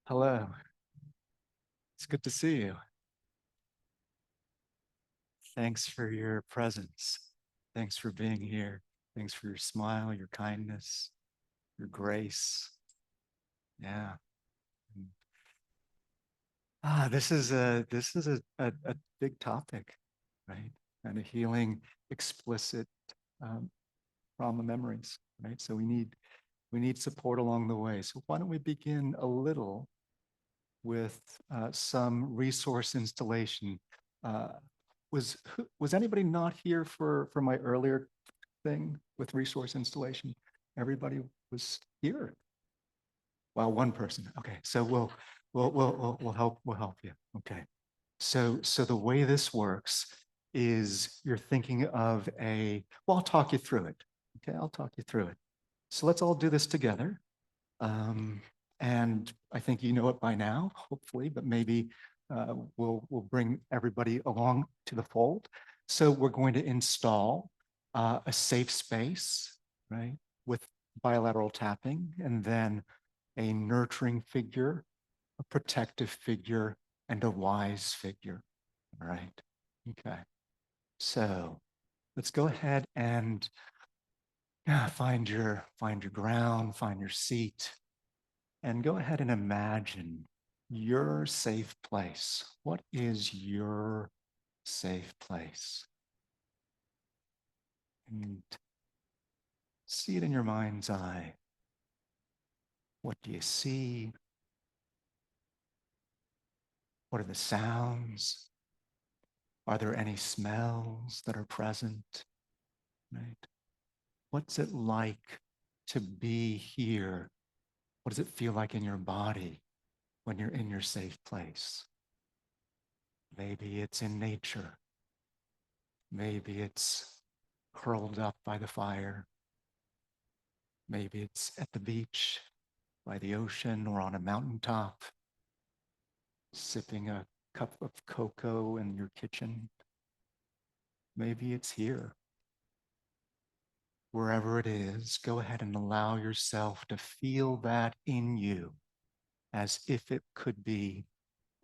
Hello, it's good to see you. Thanks for your presence. Thanks for being here. Thanks for your smile, your kindness, your grace. Yeah. This is a big topic, right? And a healing explicit um, trauma memories, right? So we need support along the way. So why don't we begin a little with some resource installation. Uh, was anybody not here for my earlier thing with resource installation? Everybody was here. Well, one person. Okay, so we'll help you. Okay, so the way this works is you're thinking of a. Well, I'll talk you through it. Okay, I'll talk you through it. So let's all do this together. Um, and I think you know it by now, hopefully, but maybe we'll bring everybody along to the fold. So we're going to install a safe space, right, with bilateral tapping, and then a nurturing figure, a protective figure, and a wise figure. All right. Okay. So let's go ahead and find your ground, find your seat. And go ahead and imagine your safe place. What is your safe place? And see it in your mind's eye. What do you see? What are the sounds? Are there any smells that are present? Right? What's it like to be here? What does it feel like in your body when you're in your safe place? Maybe it's in nature. Maybe it's curled up by the fire. Maybe it's at the beach, by the ocean, or on a mountaintop, sipping a cup of cocoa in your kitchen. Maybe it's here. Wherever it is, go ahead and allow yourself to feel that in you as if it could be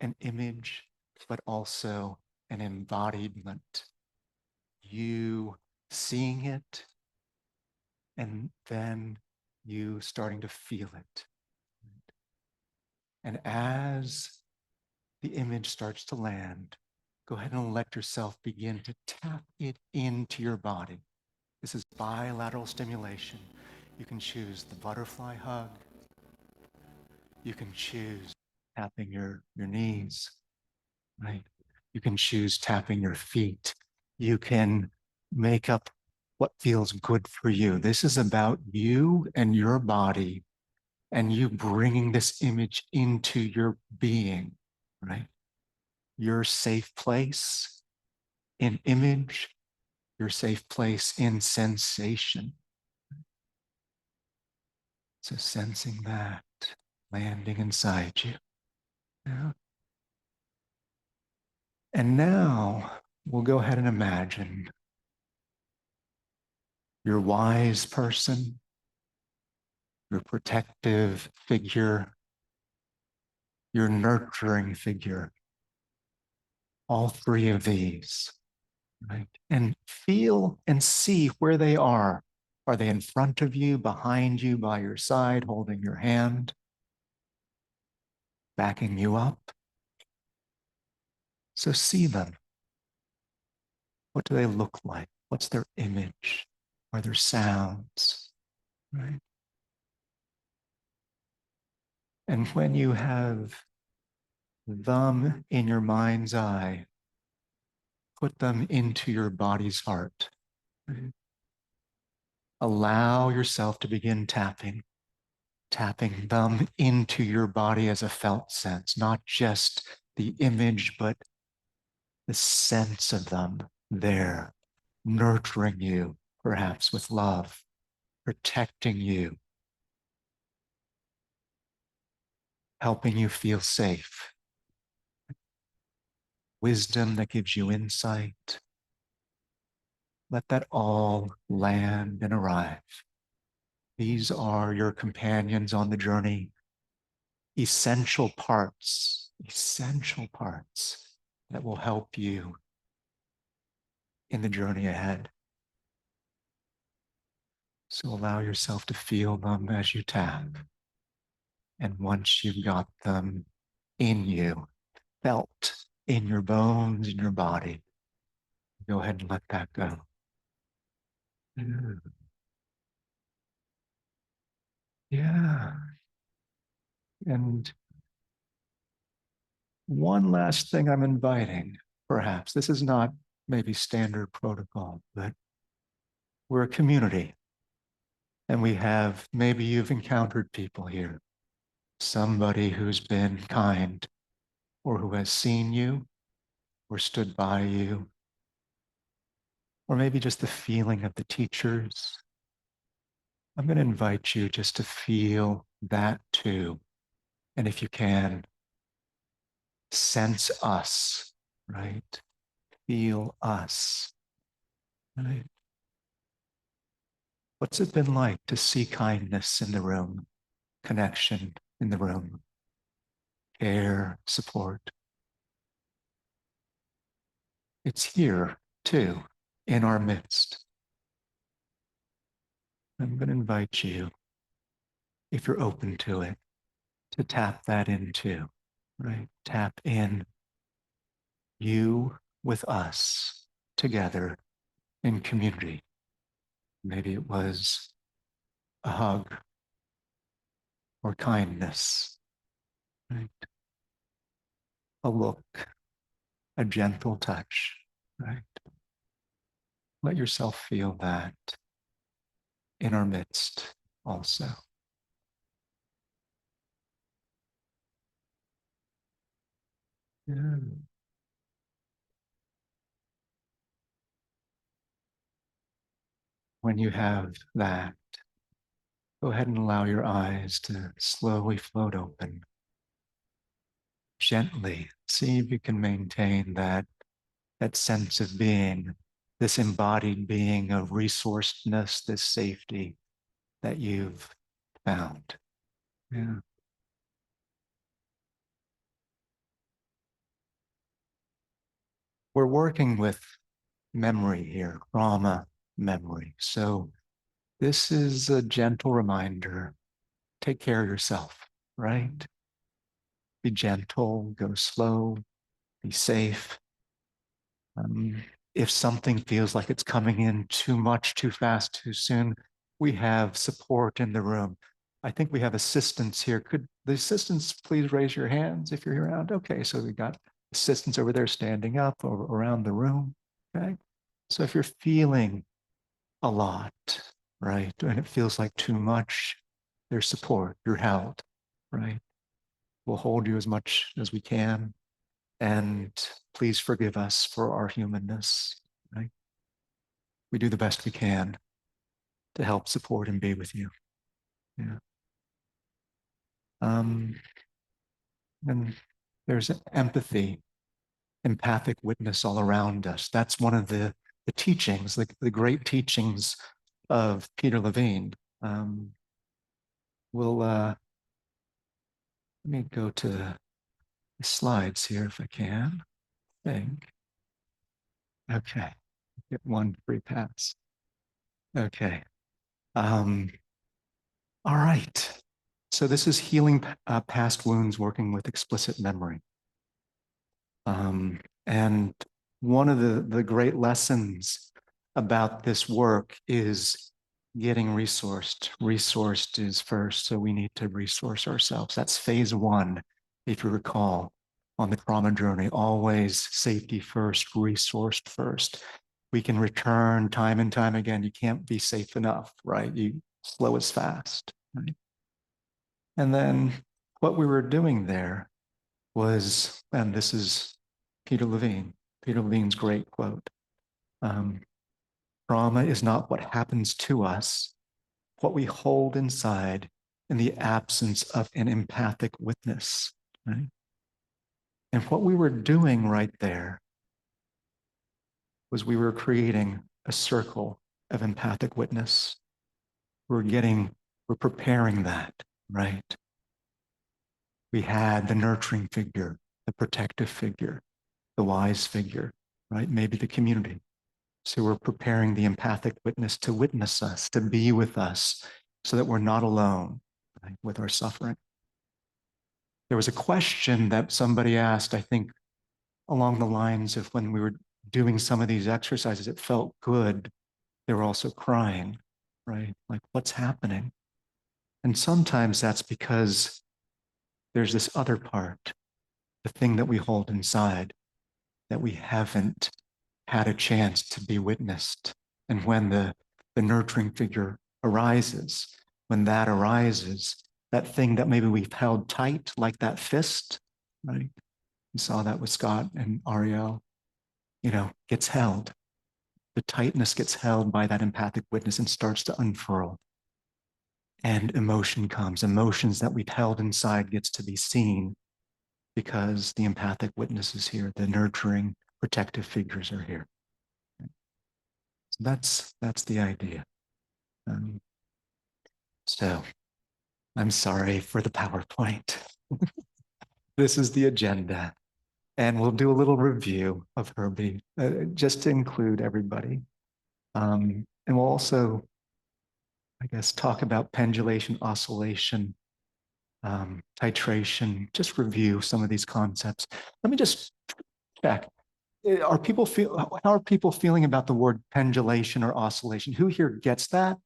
an image, but also an embodiment. You seeing it, and then you starting to feel it. And as the image starts to land, go ahead and let yourself begin to tap it into your body. This is bilateral stimulation. You can choose the butterfly hug. You can choose tapping your knees, right? You can choose tapping your feet. You can make up what feels good for you. This is about you and your body and you bringing this image into your being, right? Your safe place in image, your safe place in sensation. So sensing that landing inside you. Yeah. And now we'll go ahead and imagine your wise person, your protective figure, your nurturing figure, all three of these, right? And feel and see where they are. Are they in front of you, behind you, by your side, holding your hand, backing you up? So see them. What do they look like? What's their image? Are there sounds? Right? And when you have them in your mind's eye, put them into your body's heart. Right? Allow yourself to begin tapping them into your body as a felt sense, not just the image, but the sense of them there, nurturing you, perhaps with love, protecting you, helping you feel safe, wisdom that gives you insight. Let that all land and arrive. These are your companions on the journey. essential parts that will help you in the journey ahead. So allow yourself to feel them as you tap. And once you've got them in you, felt in your bones, in your body, go ahead and let that go. Yeah. And one last thing I'm inviting, perhaps, this is not maybe standard protocol, but we're a community. And we have, maybe you've encountered people here, somebody who's been kind or who has seen you or stood by you, or maybe just the feeling of the teachers. I'm going to invite you just to feel that too. And if you can, sense us, right? Feel us, right? What's it been like to see kindness in the room, connection in the room, care, support? It's here too, in our midst. I'm going to invite you, if you're open to it, to tap that into, right? Tap in you with us together in community. Maybe it was a hug or kindness, right? A look, a gentle touch, right? Let yourself feel that in our midst also. Yeah. When you have that, go ahead and allow your eyes to slowly float open. Gently, see if you can maintain that sense of being, this embodied being of resourcedness, this safety that you've found. Yeah. We're working with memory here, trauma memory. So this is a gentle reminder. Take care of yourself, right? Be gentle, go slow, be safe. If something feels like it's coming in too much, too fast, too soon, we have support in the room. I think we have assistants here. Could the assistants please raise your hands if you're around? Okay, so we got assistants over there standing up or around the room. Okay, so if you're feeling a lot, right, and it feels like too much, there's support. You're held, right? We'll hold you as much as we can. And please forgive us for our humanness, right? We do the best we can to help support and be with you. Yeah. And there's empathy, empathic witness all around us. That's one of the teachings, the great teachings of Peter Levine. Let me go to the slides here if I can. I think. Okay. Get one free pass. Okay. All right. So this is healing past wounds, working with explicit memory. And one of the great lessons about this work is getting resourced. Resourced is first, so we need to resource ourselves. That's phase one, if you recall, on the trauma journey. Always safety first, resourced first. We can return time and time again. You can't be safe enough, right? You slow is fast, right? And then what we were doing there was, and this is Peter Levine's great quote, um, trauma is not what happens to us, what we hold inside in the absence of an empathic witness, right? And what we were doing right there was we were creating a circle of empathic witness. We're preparing that, right? We had the nurturing figure, the protective figure, the wise figure, right? Maybe the community. So we're preparing the empathic witness to witness us, to be with us, so that we're not alone, right, with our suffering. There was a question that somebody asked, I think, along the lines of when we were doing some of these exercises, it felt good. They were also crying, right? Like, what's happening? And sometimes that's because there's this other part, the thing that we hold inside that we haven't had a chance to be witnessed. And when the nurturing figure arises, when that arises, that thing that maybe we've held tight, like that fist, right? You saw that with Scott and Ariel, gets held. The tightness gets held by that empathic witness and starts to unfurl. And emotion comes. Emotions that we've held inside gets to be seen because the empathic witness is here. The nurturing, protective figures are here. So that's the idea. So I'm sorry for the PowerPoint. This is the agenda. And we'll do a little review of Herbie, just to include everybody. And we'll also, I guess, talk about pendulation, oscillation, titration, just review some of these concepts. Let me just check. How are people feeling about the word pendulation or oscillation? Who here gets that?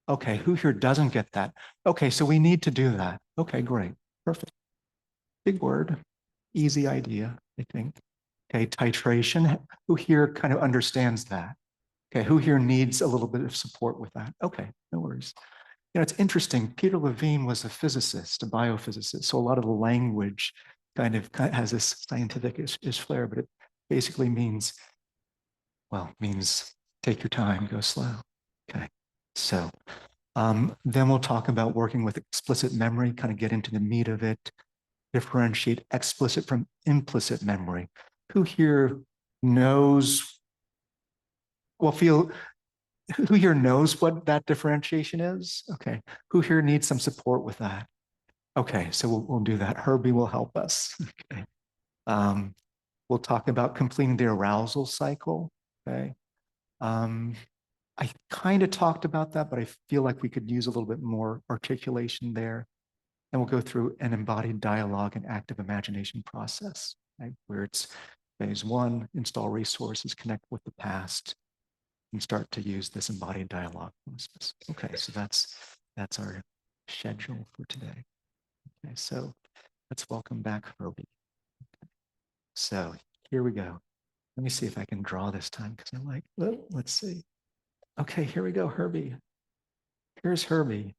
Okay, who here doesn't get that? Okay, so we need to do that. Okay, great, perfect. Big word, easy idea, I think. Okay, titration. Who here kind of understands that? Okay, who here needs a little bit of support with that? Okay, no worries. It's interesting. Peter Levine was a physicist, a biophysicist. So a lot of the language kind of has this scientific-ish flair, but it basically means take your time, go slow. Okay, so then we'll talk about working with explicit memory, kind of get into the meat of it, differentiate explicit from implicit memory. Who here knows, who here knows what that differentiation is? Okay, who here needs some support with that? Okay, so we'll do that. Herbie will help us. Okay. We'll talk about completing the arousal cycle. Okay. I kind of talked about that, but I feel like we could use a little bit more articulation there. And we'll go through an embodied dialogue and active imagination process, right? Where it's phase one, install resources, connect with the past, and start to use this embodied dialogue process. Okay, so that's our schedule for today. Okay, so let's welcome back Herbie. So here we go. Let me see if I can draw this time because I'm like, let's see. Okay, here we go, Herbie. Here's Herbie.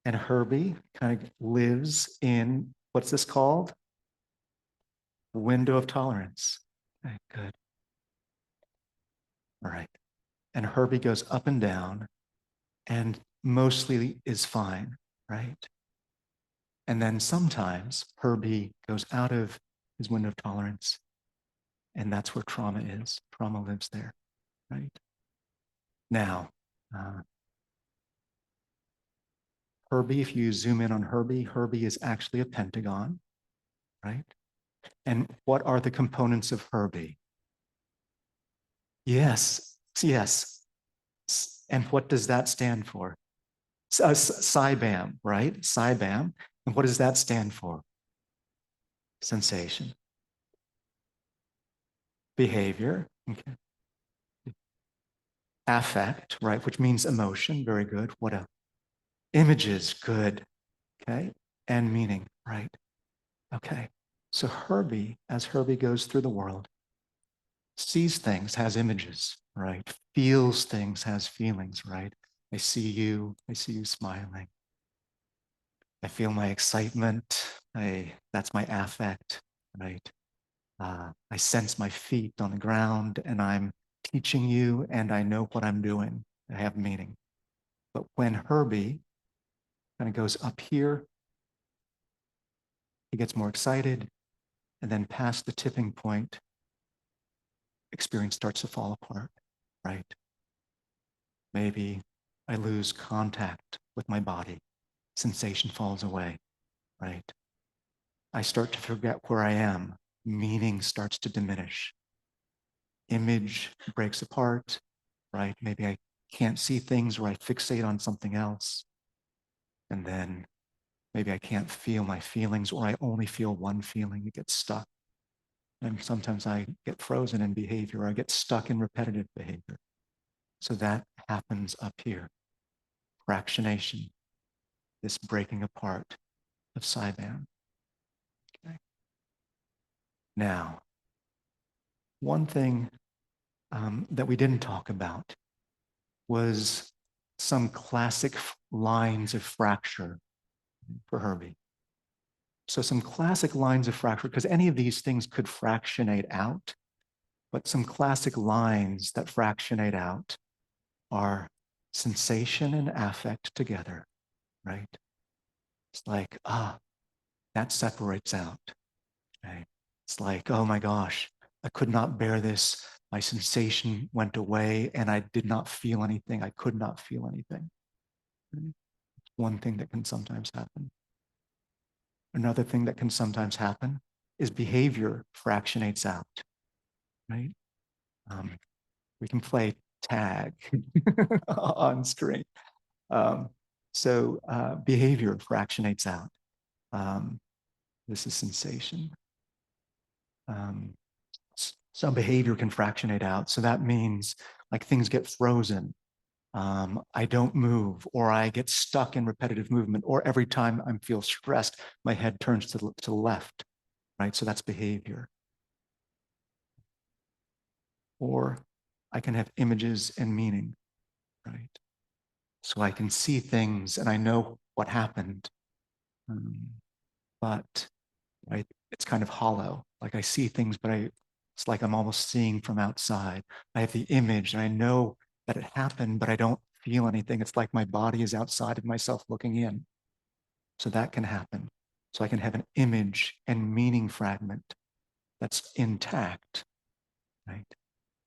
And Herbie kind of lives in, what's this called? Window of tolerance. Okay, good. All right. And Herbie goes up and down and mostly is fine, right? And then sometimes Herbie goes out of his window of tolerance, and that's where trauma is. Trauma lives there, right? Now, Herbie, if you zoom in on Herbie, Herbie is actually a pentagon, right? And what are the components of Herbie? Yes, yes. And what does that stand for? SIBAM, right? SIBAM. And what does that stand for? Sensation. Behavior. Okay. Affect, right? Which means emotion. Very good. What else? Images. Good. Okay. And meaning, right? Okay. So Herbie, as Herbie goes through the world, sees things, has images, right? Feels things, has feelings, right? I see you smiling. I feel my excitement. That's my affect, right? I sense my feet on the ground and I'm teaching you and I know what I'm doing. I have meaning. But when Herbie kind of goes up here, he gets more excited and then past the tipping point, experience starts to fall apart, right? Maybe I lose contact with my body. Sensation falls away, right? I start to forget where I am. Meaning starts to diminish. Image breaks apart, right? Maybe I can't see things, or I fixate on something else. And then maybe I can't feel my feelings, or I only feel one feeling. It gets stuck. And sometimes I get frozen in behavior, or I get stuck in repetitive behavior. So that happens up here. Fractionation, this breaking apart of Saiban. Okay. Now, one thing that we didn't talk about was some classic lines of fracture for Herbie. So some classic lines of fracture, because any of these things could fractionate out, but some classic lines that fractionate out are sensation and affect together, right? It's like, that separates out, right? It's like, oh my gosh, I could not bear this. My sensation went away and I did not feel anything. I could not feel anything. One thing that can sometimes happen. Another thing that can sometimes happen is behavior fractionates out, right? We can play tag on screen. Behavior fractionates out. This is sensation. Some behavior can fractionate out. So that means like things get frozen. I don't move, or I get stuck in repetitive movement, or every time I feel stressed, my head turns to the left, right? So that's behavior. Or I can have images and meaning, right? So I can see things and I know what happened, but right, it's kind of hollow. Like I see things, but it's like I'm almost seeing from outside. I have the image and I know that it happened, but I don't feel anything. It's like my body is outside of myself looking in. So that can happen. So I can have an image and meaning fragment that's intact, right?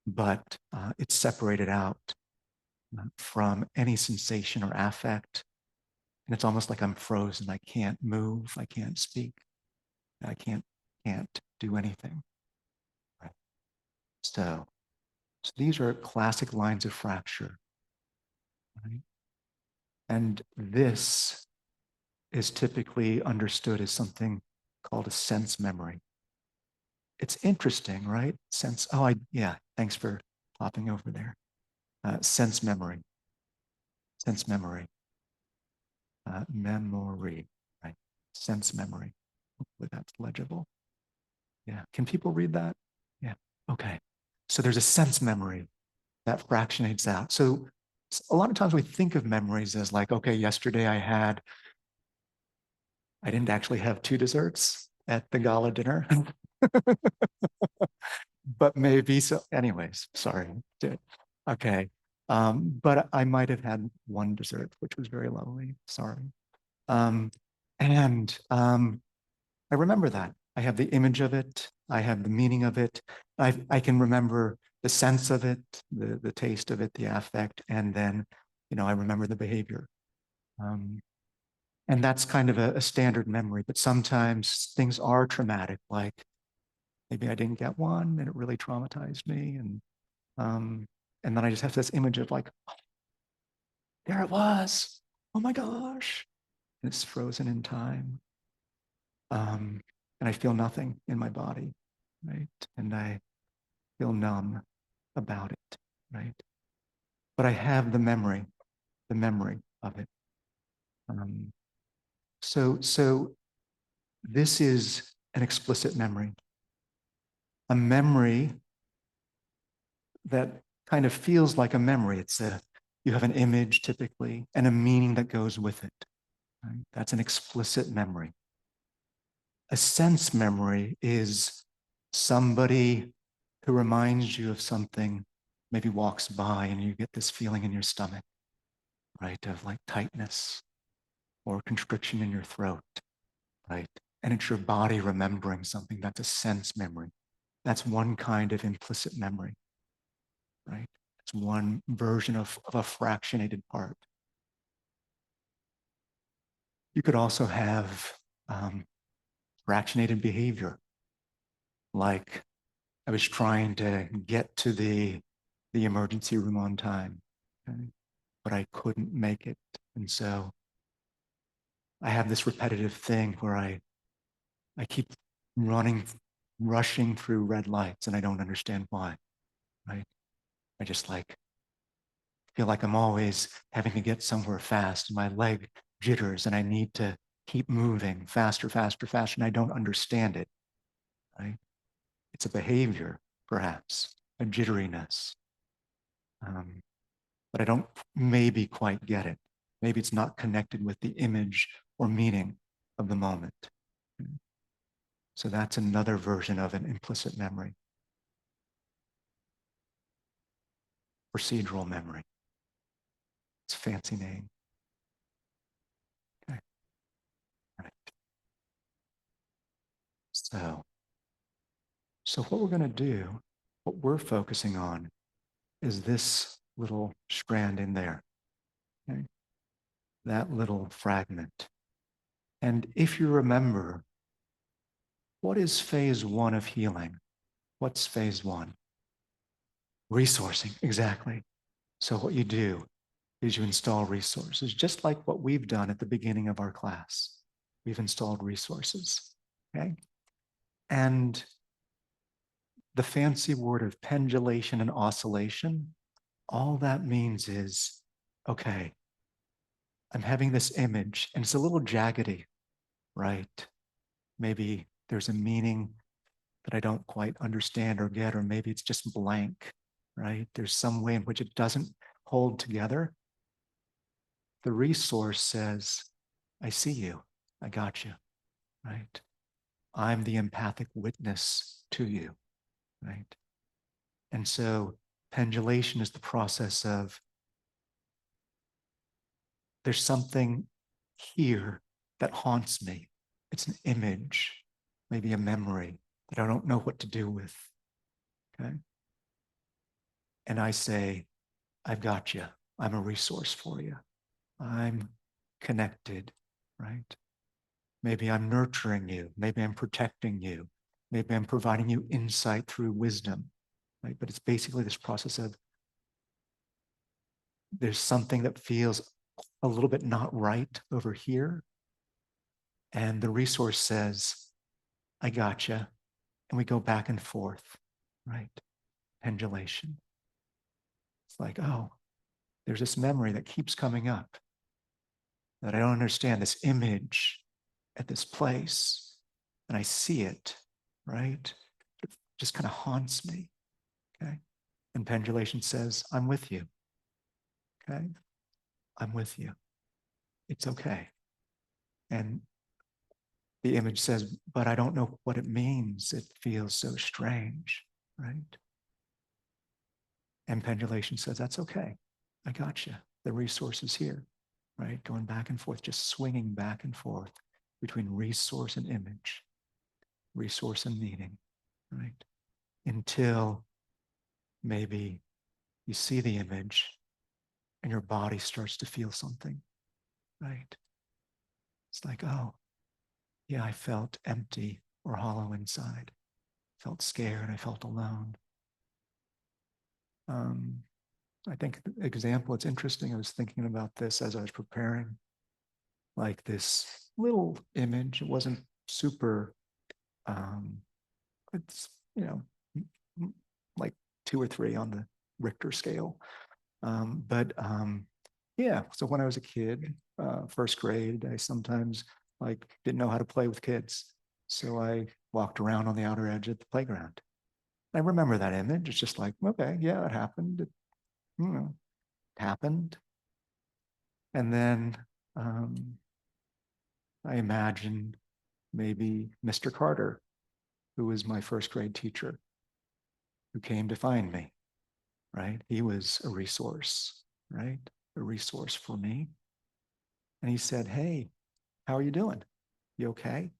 But it's separated out from any sensation or affect. And it's almost like I'm frozen. I can't move. I can't speak. I can't do anything. Right? So these are classic lines of fracture. Right? And this is typically understood as something called a sense memory. It's interesting, right? Yeah, thanks for popping over there. Sense memory. Sense memory. Memory, right? Sense memory. Hopefully that's legible. Yeah, can people read that? Yeah, okay. So there's a sense memory that fractionates out. So a lot of times we think of memories as like, okay, yesterday I didn't actually have 2 desserts at the gala dinner, but maybe so. Anyways, sorry. Okay. But I might have had 1 dessert, which was very lovely. Sorry. Um, and I remember that. I have the image of it. I have the meaning of it. I can remember the sense of it, the taste of it, the affect, and then, I remember the behavior. And that's kind of a standard memory, but sometimes things are traumatic, like maybe I didn't get one and it really traumatized me. And then I just have this image of like, oh, there it was. Oh my gosh. And it's frozen in time. And I feel nothing in my body, right? And I feel numb about it, right? But I have the memory of it. So this is an explicit memory, a memory that kind of feels like a memory. You have an image typically and a meaning that goes with it. Right? That's an explicit memory. A sense memory is somebody who reminds you of something, maybe walks by and you get this feeling in your stomach, right? Of like tightness or constriction in your throat, right? And it's your body remembering something. That's a sense memory. That's one kind of implicit memory, right? It's one version of a fractionated part. You could also have fractionated behavior. Like I was trying to get to the emergency room on time, okay? But I couldn't make it. And so I have this repetitive thing where I keep rushing through red lights and I don't understand why, right? I just like feel like I'm always having to get somewhere fast and my leg jitters and I need to keep moving faster, faster, faster, and I don't understand it, right? It's a behavior, perhaps, a jitteriness. But I don't maybe quite get it. Maybe it's not connected with the image or meaning of the moment. So that's another version of an implicit memory. Procedural memory. It's a fancy name. Okay. All right. So what we're going to do, what we're focusing on is this little strand in there, okay? That little fragment. And if you remember, what is phase one of healing? What's phase one? Resourcing, exactly. So what you do is you install resources, just like what we've done at the beginning of our class. We've installed resources, okay? And the fancy word of pendulation and oscillation, all that means is, okay, I'm having this image and it's a little jaggedy, right? Maybe there's a meaning that I don't quite understand or get, or maybe it's just blank, right? There's some way in which it doesn't hold together. The resource says, I see you, I got you, right? I'm the empathic witness to you, right? And so pendulation is the process of there's something here that haunts me. It's an image, maybe a memory that I don't know what to do with, okay? And I say, I've got you. I'm a resource for you. I'm connected, right? Maybe I'm nurturing you. Maybe I'm protecting you. Maybe I'm providing you insight through wisdom, right? But it's basically this process of there's something that feels a little bit not right over here. And the resource says, I got you. And we go back and forth, right? Pendulation. It's like, oh, there's this memory that keeps coming up that I don't understand, this image at this place. And I see it, right? It just kind of haunts me, okay? And pendulation says, I'm with you, okay? I'm with you. It's okay. And the image says, but I don't know what it means. It feels so strange, right? And pendulation says, that's okay. I got you. The resource is here, right? Going back and forth, just swinging back and forth between resource and image, resource and meaning, right? Until maybe you see the image and your body starts to feel something, right? It's like, oh, yeah, I felt empty or hollow inside. I felt scared. I felt alone. I think the example, it's interesting. I was thinking about this as I was preparing, like this little image. It wasn't super, it's, you know, like 2 or 3 on the Richter scale. Yeah, so when I was a kid, first grade, I sometimes like didn't know how to play with kids. So I walked around on the outer edge of the playground. I remember that image. It's just like, okay, yeah, it happened. It happened. And then I imagined maybe Mr. Carter, who was my first grade teacher, who came to find me, right? He was a resource, right? A resource for me. And he said, hey, how are you doing? You okay?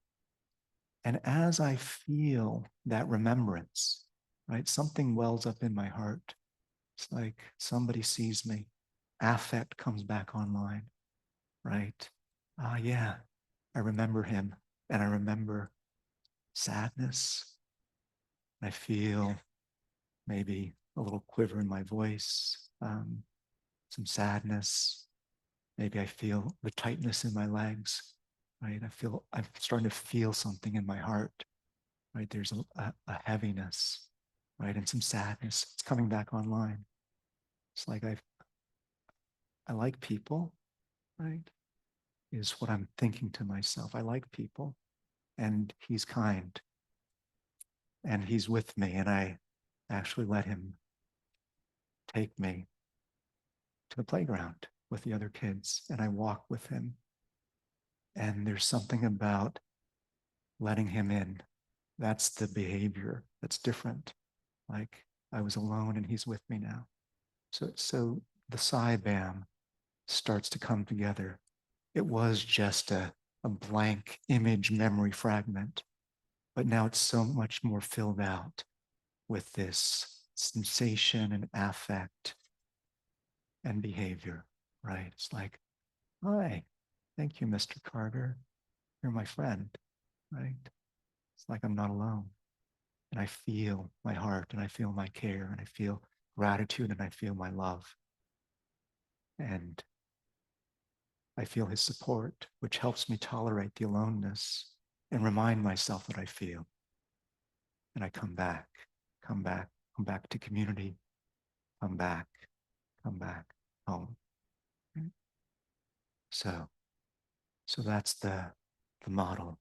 And as I feel that remembrance, right, something wells up in my heart. It's like somebody sees me. Affect comes back online, right? Yeah, I remember him and I remember sadness. I feel maybe a little quiver in my voice, some sadness. Maybe I feel the tightness in my legs, right? I'm starting to feel something in my heart, right? There's a heaviness, right? And some sadness. It's coming back online. It's like I like people, right? Is what I'm thinking to myself. I like people, and he's kind, and he's with me, and I actually let him take me to the playground with the other kids, and I walk with him. And there's something about letting him in. That's the behavior that's different. Like I was alone and he's with me now. So the Sai-Bam starts to come together. It was just a blank image memory fragment, but now it's so much more filled out with this sensation and affect and behavior, right? It's like, hi, thank you, Mr. Carter. You're my friend, right? It's like I'm not alone. And I feel my heart, and I feel my care, and I feel gratitude, and I feel my love. And I feel his support, which helps me tolerate the aloneness and remind myself that I feel. And I come back to community, come back home. So that's the model.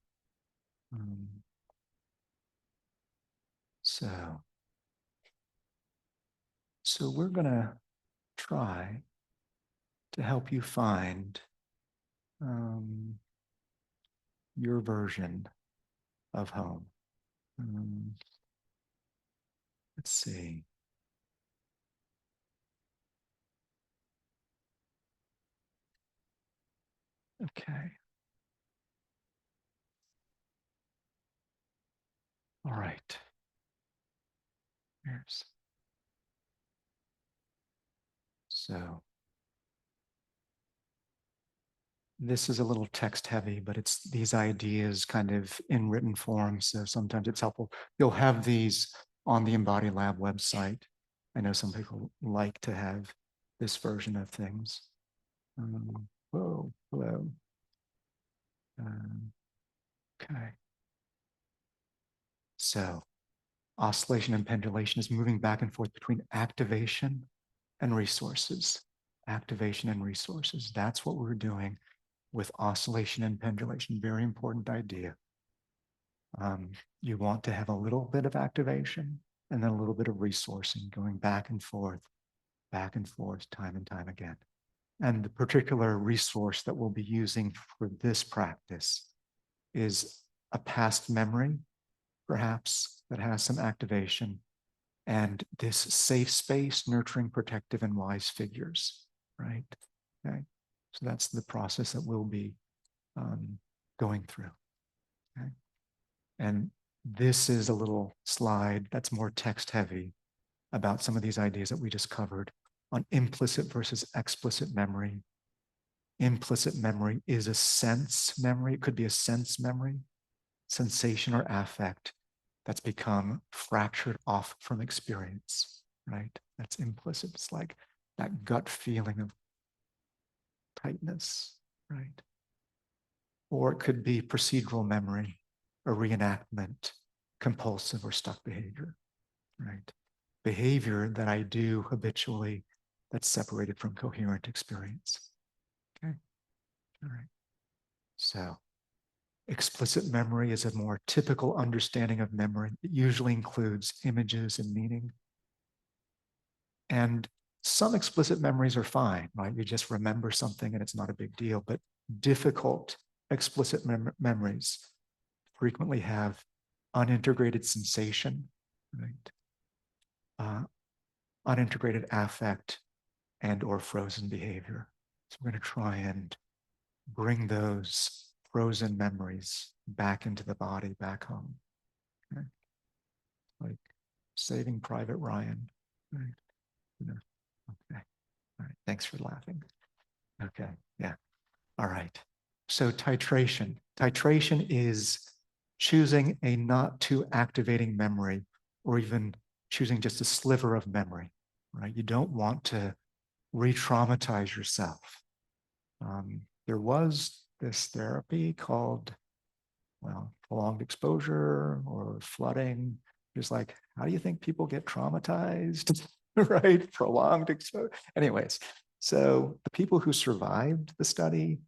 So we're gonna try to help you find your version of home. Let's see. Okay. All right. Here's. So this is a little text heavy, but it's these ideas kind of in written form. So sometimes it's helpful. You'll have these on the Embodied Lab website. I know some people like to have this version of things. Hello. Okay. So oscillation and pendulation is moving back and forth between activation and resources. Activation and resources. That's what we're doing with oscillation and pendulation. Very important idea. You want to have a little bit of activation and then a little bit of resourcing, going back and forth, time and time again. And the particular resource that we'll be using for this practice is a past memory, perhaps, that has some activation, and this safe space, nurturing, protective, and wise figures, right? Okay. So that's the process that we'll be going through. Okay. And this is a little slide that's more text heavy about some of these ideas that we just covered on implicit versus explicit memory. Implicit memory is a sense memory. It could be a sense memory, sensation or affect that's become fractured off from experience, right? That's implicit. It's like that gut feeling of tightness, right? Or it could be procedural memory, a reenactment, compulsive or stuck behavior, right? Behavior that I do habitually that's separated from coherent experience. Okay, all right. So explicit memory is a more typical understanding of memory. It usually includes images and meaning. And some explicit memories are fine, right? You just remember something and it's not a big deal, but difficult explicit memories frequently have unintegrated sensation, right? Unintegrated affect and or frozen behavior. So we're going to try and bring those frozen memories back into the body, back home. Okay? Like Saving Private Ryan. Right? Okay. All right. Thanks for laughing. Okay. Yeah. All right. So titration. Titration is choosing a not too activating memory, or even choosing just a sliver of memory, right? You don't want to re-traumatize yourself. There was this therapy called, well, prolonged exposure or flooding. Just like, how do you think people get traumatized, right? Prolonged exposure. Anyways, so the people who survived the study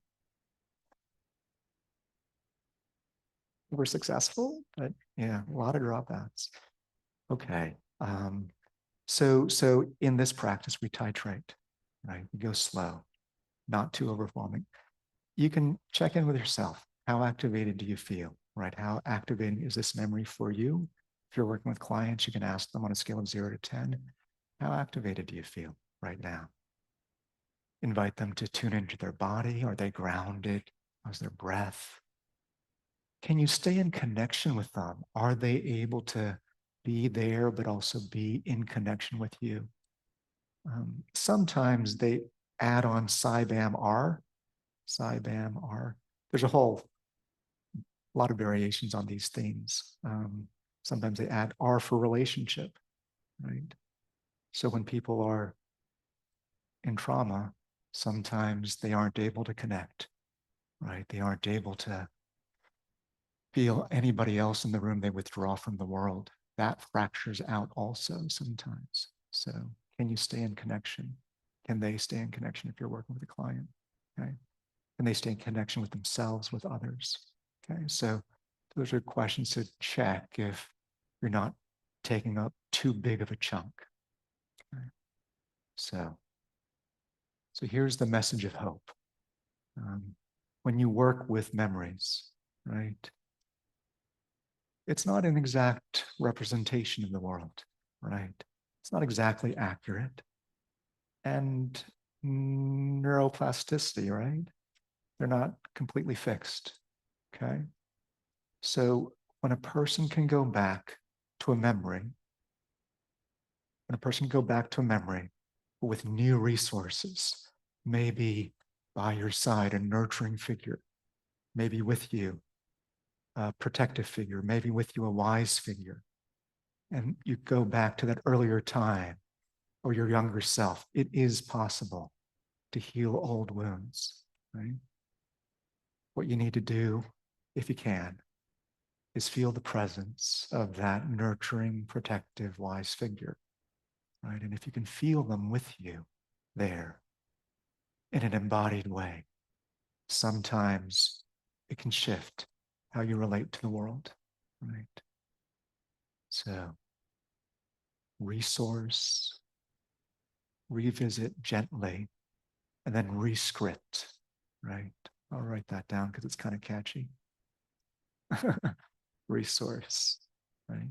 were successful, but yeah, a lot of dropouts. Okay. So in this practice, we titrate, right? We go slow, not too overwhelming. You can check in with yourself. How activated do you feel, right? How activating is this memory for you? If you're working with clients, you can ask them on a scale of 0 to 10, how activated do you feel right now? Invite them to tune into their body. Are they grounded? How's their breath? Can you stay in connection with them? Are they able to be there, but also be in connection with you? Sometimes they add on SIBAM-R. SIBAM-R. There's a whole lot of variations on these themes. Sometimes they add R for relationship, right? So when people are in trauma, sometimes they aren't able to connect, right? They aren't able to feel anybody else in the room. They withdraw from the world. That fractures out also sometimes. So can you stay in connection? Can they stay in connection if you're working with a client? Okay. Can they stay in connection with themselves, with others? Okay. So those are questions to check if you're not taking up too big of a chunk. Okay. So here's the message of hope. When you work with memories, right? It's not an exact representation of the world, right? It's not exactly accurate. And neuroplasticity, right? They're not completely fixed, okay? So when a person can go back to a memory, with new resources, maybe by your side, a nurturing figure, maybe with you, a protective figure, maybe with you, a wise figure, and you go back to that earlier time or your younger self, it is possible to heal old wounds, right? What you need to do, if you can, is feel the presence of that nurturing, protective, wise figure, right? And if you can feel them with you there in an embodied way, sometimes it can shift how you relate to the world, right? So resource, revisit gently, and then rescript, right? I'll write that down because it's kind of catchy. Resource, right?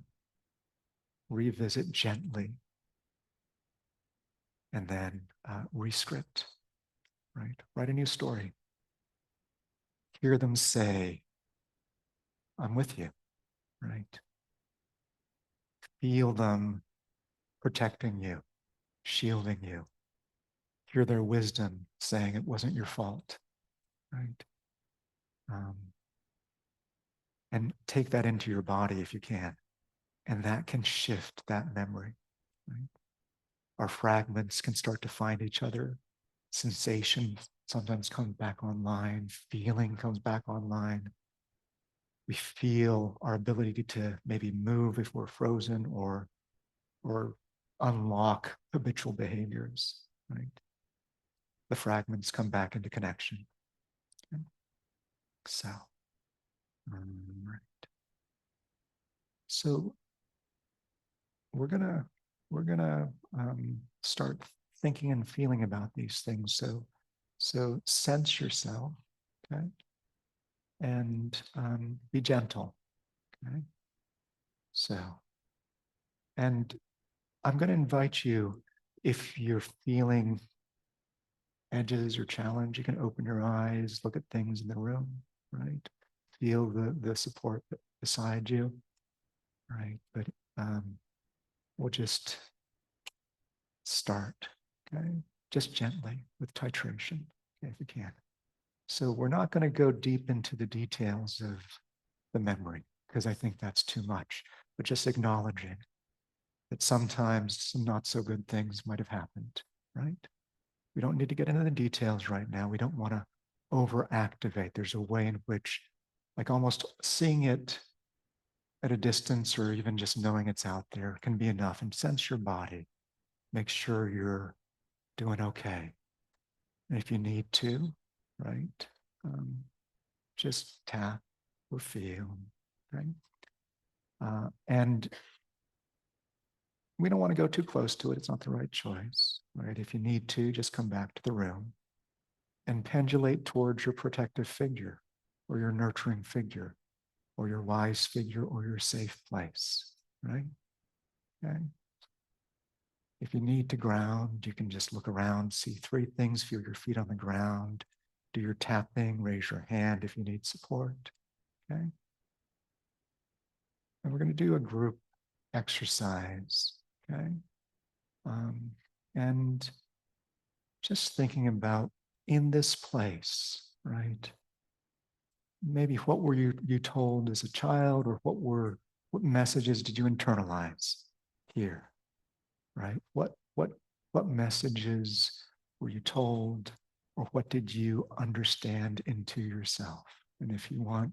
Revisit gently, and then rescript, right? Write a new story. Hear them say, I'm with you, right? Feel them protecting you, shielding you. Hear their wisdom saying it wasn't your fault, right? And take that into your body if you can. And that can shift that memory, right? Our fragments can start to find each other. Sensation sometimes comes back online. Feeling comes back online. We feel our ability to maybe move if we're frozen, or unlock habitual behaviors, right? The fragments come back into connection. Okay. So, right. So we're gonna start thinking and feeling about these things. So sense yourself, okay, and be gentle, okay. So, and I'm going to invite you, if you're feeling edges or challenge, you can open your eyes, look at things in the room, right? Feel the support beside you, right? But we'll just start, okay? Just gently with titration, okay, if you can. So we're not going to go deep into the details of the memory, because I think that's too much, but just acknowledging that sometimes some not so good things might have happened, right? We don't need to get into the details right now. We don't want to over-activate. There's a way in which, like almost seeing it at a distance or even just knowing it's out there can be enough. And sense your body. Make sure you're doing okay. And if you need to, right, just tap or feel, right? And we don't want to go too close to it. It's not the right choice, right? If you need to, just come back to the room and pendulate towards your protective figure or your nurturing figure or your wise figure or your safe place, right? Okay. If you need to ground, you can just look around, see 3 things, feel your feet on the ground, do your tapping, raise your hand if you need support, okay? And we're going to do a group exercise, okay? And just thinking about in this place, right? Maybe what were you told as a child, or what messages did you internalize here, right? What messages were you told, or what did you understand into yourself? And if you want,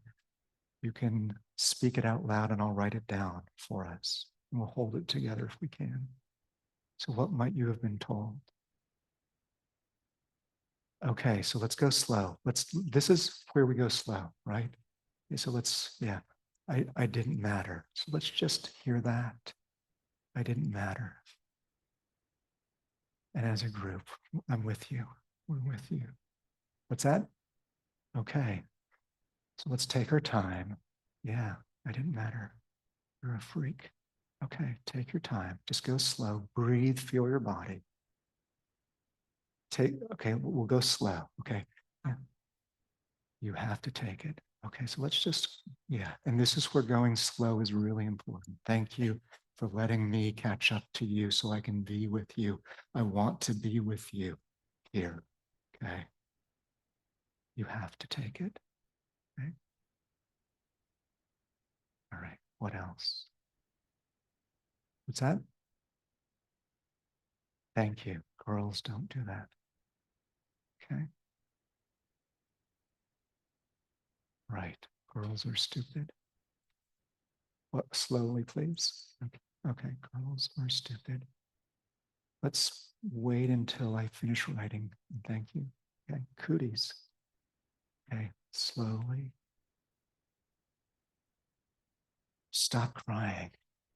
you can speak it out loud and I'll write it down for us. And we'll hold it together if we can. So what might you have been told? Okay, so let's go slow. This is where we go slow, right? Okay, so I didn't matter. So let's just hear that. I didn't matter. And as a group, I'm with you. We're with you. What's that? Okay. So let's take our time. Yeah, I didn't matter. You're a freak. Okay, take your time. Just go slow. Breathe, feel your body. Okay, we'll go slow. Okay. Yeah. You have to take it. Okay, so let's just, yeah. And this is where going slow is really important. Thank you for letting me catch up to you so I can be with you. I want to be with you here. Okay. You have to take it. Okay. All right. What else? What's that? Thank you. Girls, don't do that. Okay. Right. Girls are stupid. What? Slowly, please. Okay. Okay. Girls are stupid. Let's wait until I finish writing. Thank you. Okay. Cooties. Okay. Slowly. Stop crying.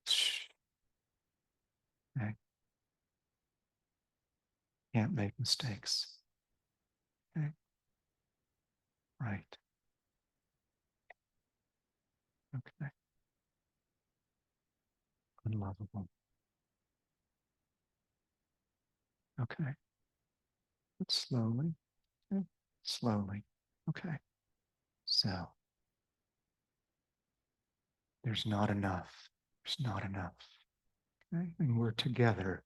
Shh. Okay. Can't make mistakes. Okay. Right. Okay. Unlovable. Okay. But slowly. Okay. Slowly. Okay. So there's not enough. There's not enough. Okay. And we're together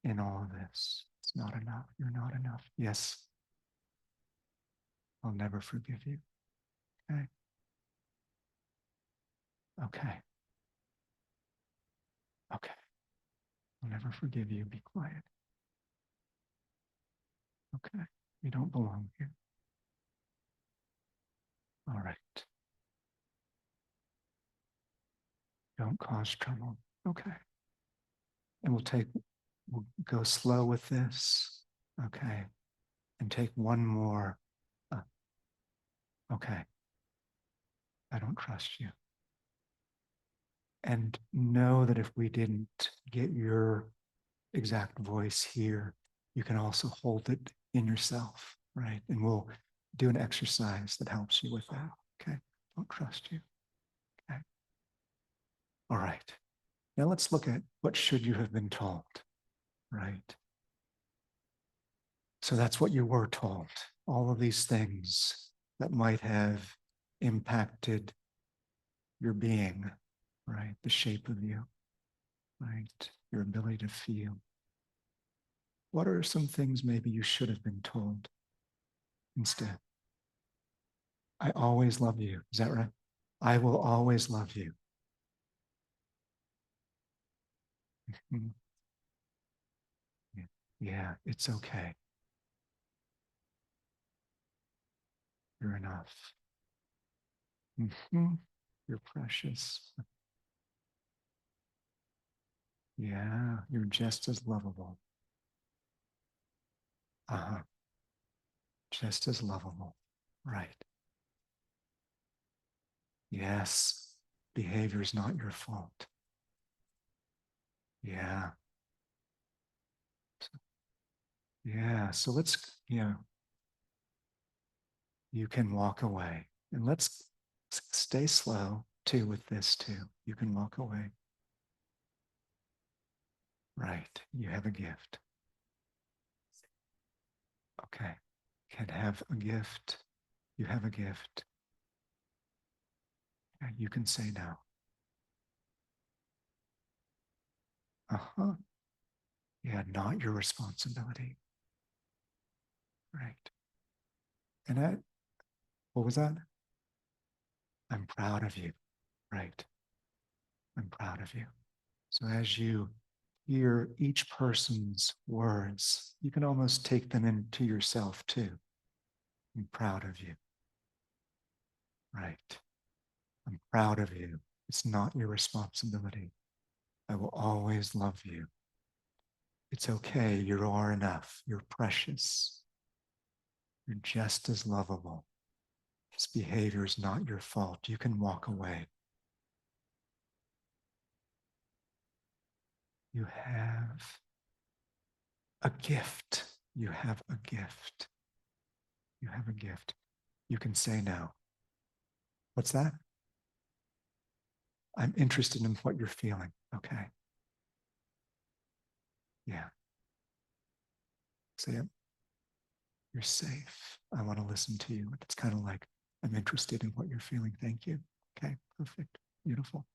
in all of this. It's not enough. You're not enough. Yes. I'll never forgive you. Okay. Okay. Okay. I'll never forgive you. Be quiet. Okay. You don't belong here. All right. Don't cause trouble. Okay. And we'll go slow with this. Okay. And take one more. Okay. I don't trust you. And know that if we didn't get your exact voice here, you can also hold it in yourself, right? And we'll do an exercise that helps you with that. Okay. Don't trust you. Okay. All right. Now let's look at what should you have been told, right? So that's what you were told. All of these things that might have impacted your being, right? The shape of you, right? Your ability to feel. What are some things maybe you should have been told instead? I always love you. Is that right? I will always love you. Mhm. Yeah, it's okay. You're enough. Mhm. You're precious. Yeah, you're just as lovable. Uh-huh. Just as lovable. Right. Yes. Behavior is not your fault. Yeah. Yeah. So yeah, you can walk away. And let's stay slow too with this too. You can walk away. Right. You have a gift. Okay. Can have a gift. You have a gift. Yeah, you can say now. Uh-huh. Yeah, not your responsibility. Right. And what was that? I'm proud of you. Right. I'm proud of you. So as you hear each person's words, you can almost take them into yourself too. I'm proud of you. Right. I'm proud of you. It's not your responsibility. I will always love you. It's okay. You are enough. You're precious. You're just as lovable. This behavior is not your fault. You can walk away. You have a gift. You have a gift. You have a gift. You can say now. What's that? I'm interested in what you're feeling. Okay. Yeah. Say it. You're safe. I want to listen to you. It's kind of like, I'm interested in what you're feeling. Thank you. Okay. Perfect. Beautiful.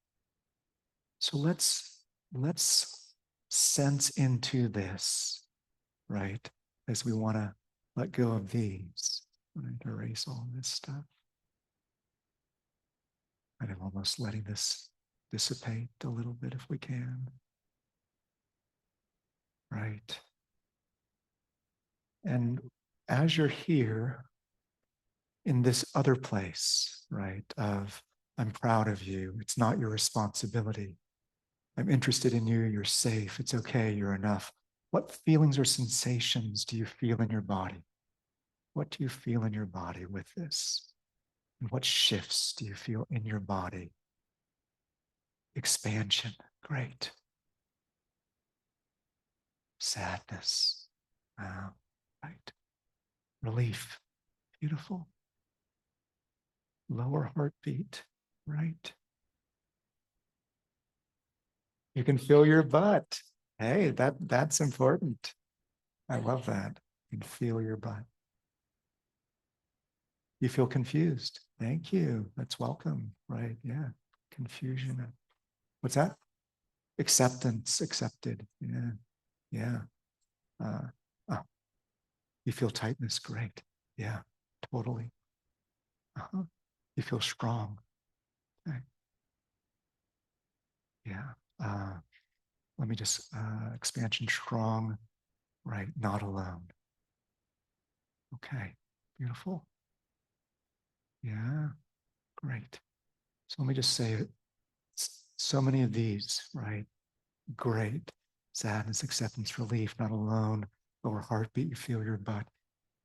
So let's sense into this, right? As we want to let go of these, right? Erase all this stuff. Kind of almost letting this dissipate a little bit if we can. Right. And as you're here in this other place, right, of I'm proud of you, it's not your responsibility. I'm interested in you, you're safe, it's okay, you're enough. What feelings or sensations do you feel in your body? What do you feel in your body with this? And what shifts do you feel in your body? Expansion, great. Sadness, right. Relief, beautiful. Lower heartbeat, right. You can feel your butt. Hey, that's important. I love that. You can feel your butt. You feel confused. Thank you. That's welcome, right? Yeah. Confusion. What's that? Acceptance, accepted. Yeah. Yeah. Uh, oh, you feel tightness. Great. Yeah, totally. Uh-huh. You feel strong. Okay. Yeah. Let me just, expansion strong, right? Not alone. Okay. Beautiful. Yeah. Great. So let me just say it. So many of these, right? Great. Sadness, acceptance, relief, not alone, lower heartbeat, you feel your butt.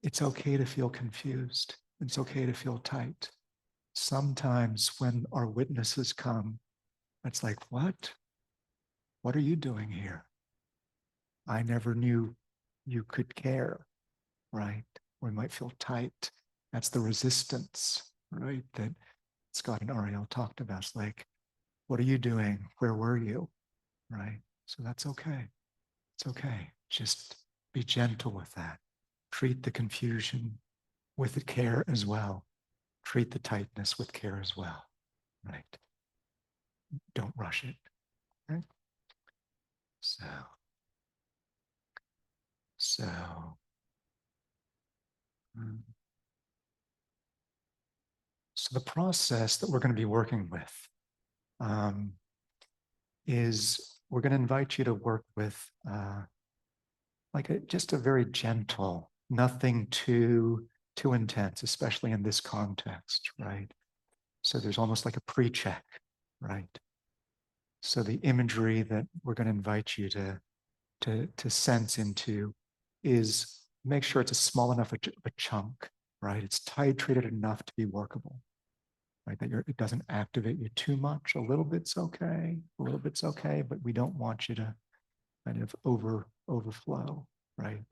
It's okay to feel confused. It's okay to feel tight. Sometimes when our witnesses come, it's like, what? What are you doing here? I never knew you could care, right? We might feel tight. That's the resistance, right? That Scott and Ariel talked about. It's like, what are you doing? Where were you? Right? So that's okay. It's okay. Just be gentle with that. Treat the confusion with care as well. Treat the tightness with care as well. Right? Don't rush it. Right? So, so, mm. So the process that we're going to be working with is we're going to invite you to work with just a very gentle, nothing too intense, especially in this context, right? So there's almost like a pre-check, right? So the imagery that we're going to invite you to sense into is make sure it's a small enough a chunk, right? It's titrated enough to be workable, right? That it doesn't activate you too much. A little bit's okay, but we don't want you to kind of overflow, right?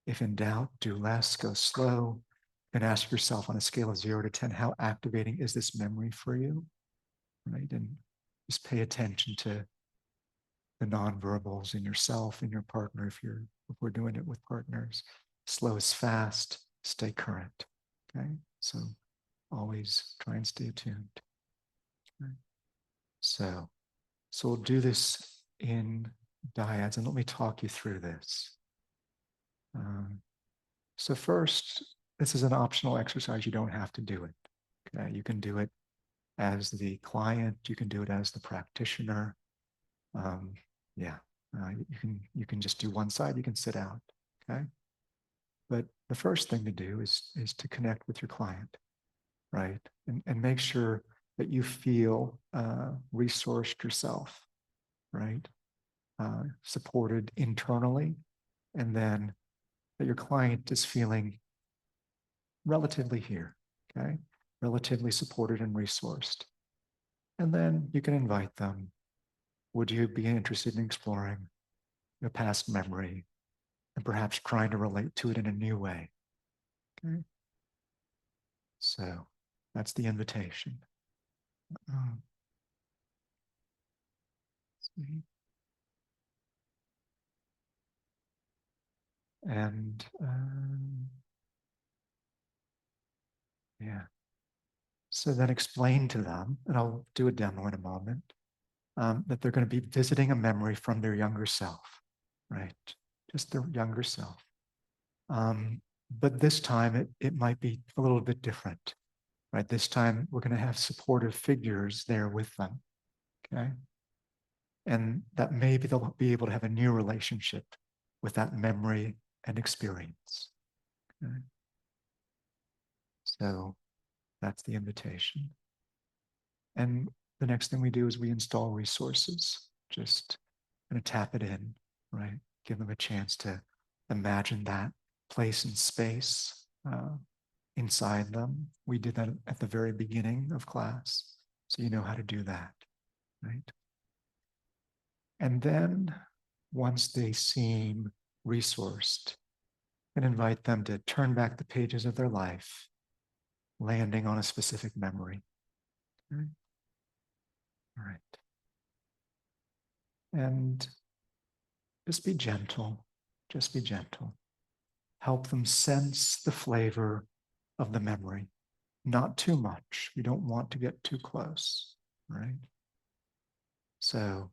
If in doubt, do less, go slow, and ask yourself on a scale of 0 to 10, how activating is this memory for you, right? And just pay attention to the nonverbals in yourself, in your partner, if we're doing it with partners. Slow is fast, stay current, okay? So always try and stay attuned. Okay? So we'll do this in dyads, and let me talk you through this. So first, this is an optional exercise. You don't have to do it. Okay? You can do it as the client. You can do it as the practitioner. You can just do one side. You can sit out. Okay. But the first thing to do is to connect with your client, right? And make sure that you feel resourced yourself, right? Supported internally, and then that your client is feeling relatively here, okay? Relatively supported and resourced. And then you can invite them. Would you be interested in exploring your past memory and perhaps trying to relate to it in a new way? Okay. So that's the invitation. And yeah. So then explain to them, and I'll do a demo in a moment, that they're going to be visiting a memory from their younger self, right? Just their younger self. But this time it might be a little bit different, right? This time we're going to have supportive figures there with them, okay? And that maybe they'll be able to have a new relationship with that memory and experience. Okay? So that's the invitation. And the next thing we do is we install resources, just kind of tap it in, right? Give them a chance to imagine that place and space inside them. We did that at the very beginning of class, so you know how to do that, right? And then once they seem resourced, and invite them to turn back the pages of their life, landing on a specific memory. Okay. All right. And just be gentle. Just be gentle. Help them sense the flavor of the memory. Not too much. You don't want to get too close, right? So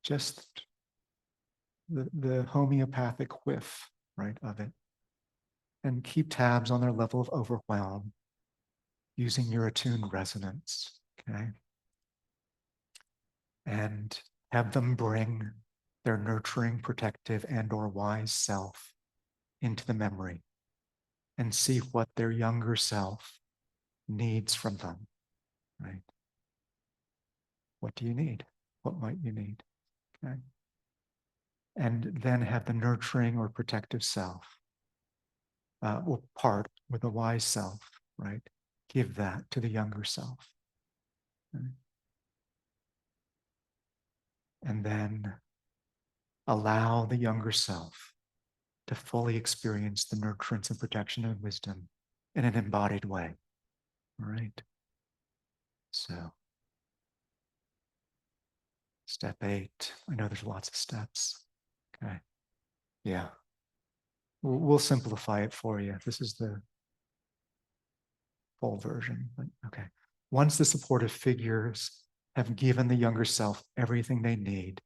just the homeopathic whiff, right, of it. And keep tabs on their level of overwhelm using your attuned resonance, okay? And have them bring their nurturing, protective, and/or wise self into the memory and see what their younger self needs from them, right? What do you need? What might you need? Okay. And then have the nurturing or protective self, or part with the wise self, right? Give that to the younger self. Okay. And then allow the younger self to fully experience the nurturance and protection and wisdom in an embodied way. All right. So, step 8. I know there's lots of steps. Okay. Yeah. We'll simplify it for you. This is the full version. But okay. Once the supportive figures have given the younger self everything they need,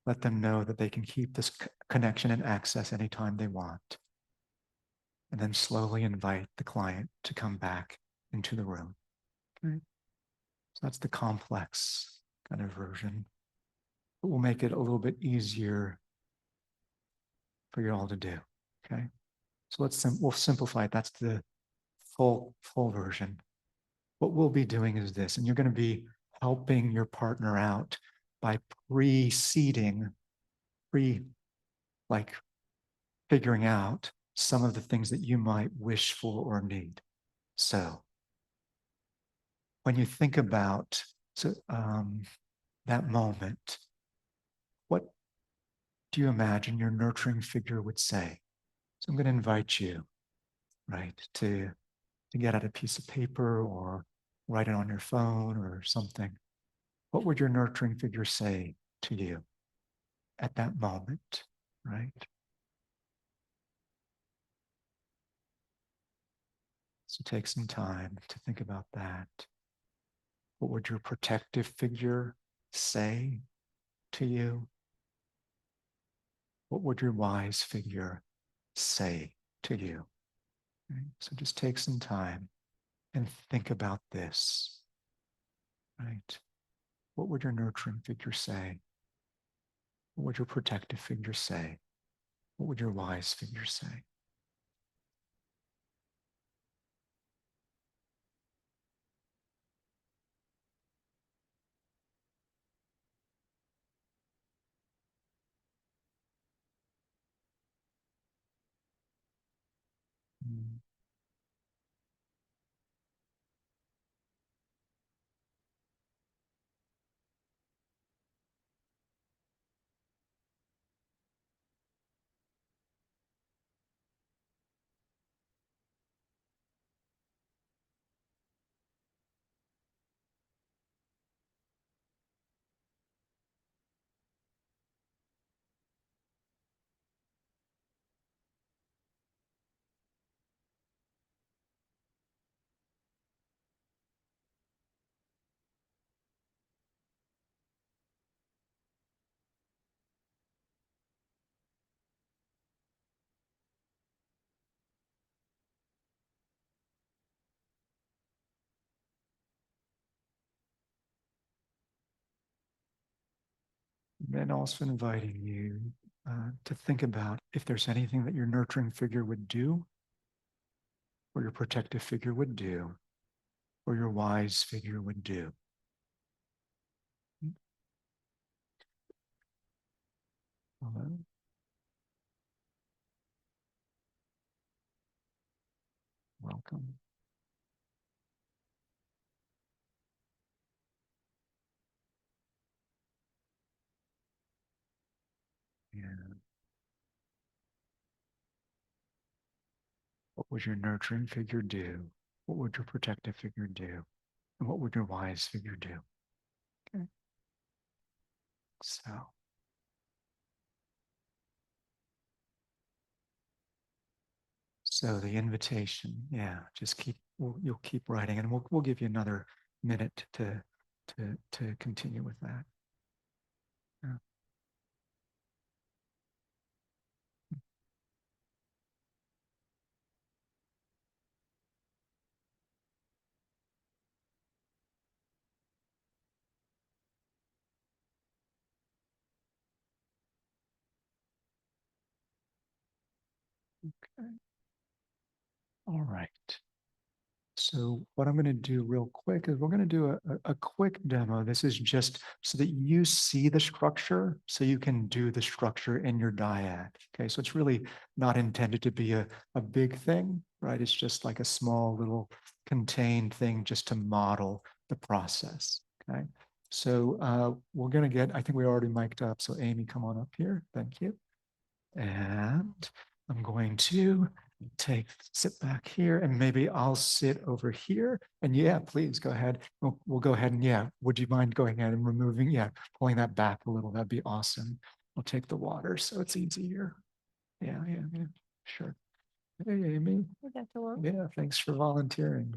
let them know that they can keep this connection and access anytime they want. And then slowly invite the client to come back into the room. Okay. So that's the complex kind of version. But we'll make it a little bit easier for you all to do. Okay. So we'll simplify it. That's the full version. What we'll be doing is this, and you're going to be helping your partner out by preceding, like figuring out some of the things that you might wish for or need. So when you think about that moment, what do you imagine your nurturing figure would say? So I'm going to invite you, right, to get out a piece of paper or write it on your phone or something. What would your nurturing figure say to you at that moment, right? So take some time to think about that. What would your protective figure say to you? What would your wise figure say to you? Okay? So just take some time and think about this, right? What would your nurturing figure say? What would your protective figure say? What would your wise figure say? Mm. And also inviting you to think about if there's anything that your nurturing figure would do, or your protective figure would do, or your wise figure would do. Hello? Welcome. Yeah. What would your nurturing figure do? What would your protective figure do? And what would your wise figure do? Okay. So the invitation, yeah, just you'll keep writing, and we'll give you another minute to continue with that. Yeah. Okay. All right. So what I'm going to do real quick is we're going to do a quick demo. This is just so that you see the structure, so you can do the structure in your dyad. Okay, so it's really not intended to be a big thing, right? It's just like a small little contained thing just to model the process. Okay, so we're going to I think we already mic'd up. So Amy, come on up here. Thank you. And I'm going to sit back here, and maybe I'll sit over here. And yeah, please go ahead. We'll go ahead and yeah, would you mind going ahead and removing, yeah, pulling that back a little? That'd be awesome. I'll take the water so it's easier. Yeah, sure. Hey, Amy. Yeah, thanks for volunteering.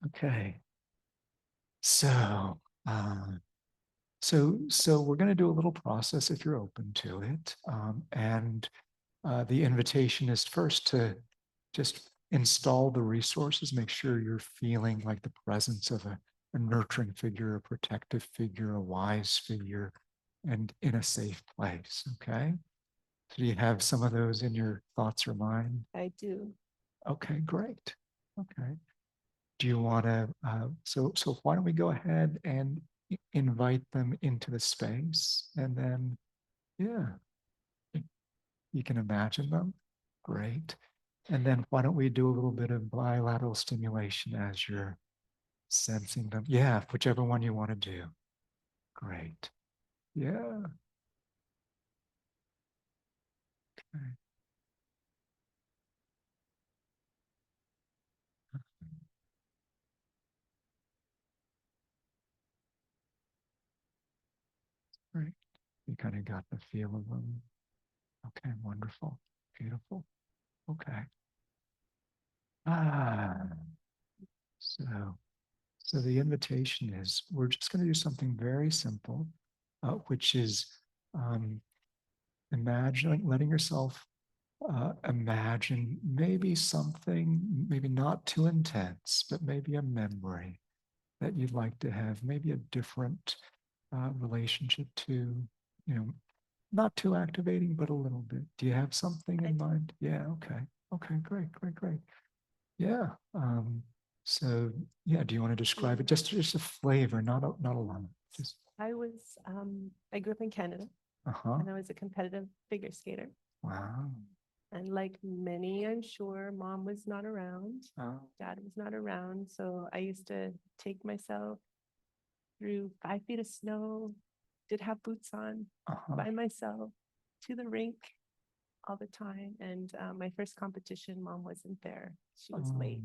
Okay. So, so we're going to do a little process if you're open to it. And the invitation is first to just install the resources. Make sure you're feeling like the presence of a nurturing figure, a protective figure, a wise figure, and in a safe place. Okay. So do you have some of those in your thoughts or mind? I do. Okay, great. Okay. Do you want to, so why don't we go ahead and invite them into the space, and then, yeah, you can imagine them. Great. And then why don't we do a little bit of bilateral stimulation as you're sensing them? Yeah, whichever one you want to do. Great. Yeah. Okay. Great. You kind of got the feel of them. Okay, wonderful. Beautiful. Okay. Ah, so so the invitation is we're just going to do something very simple, which is imagining, letting yourself imagine maybe something, maybe not too intense, but maybe a memory that you'd like to have, maybe a different relationship to, you know, not too activating, but a little bit. Do you have something in mind? Yeah, okay. Okay, great, great, great. Yeah. So yeah, do you want to describe it? Just a flavor, not a lot. Just I grew up in Canada uh-huh. and I was a competitive figure skater. Wow. And like many, I'm sure, mom was not around, Oh, dad was not around. So I used to take myself through 5 feet of snow, did have boots on uh-huh. by myself to the rink all the time. And my first competition, mom wasn't there. She was late.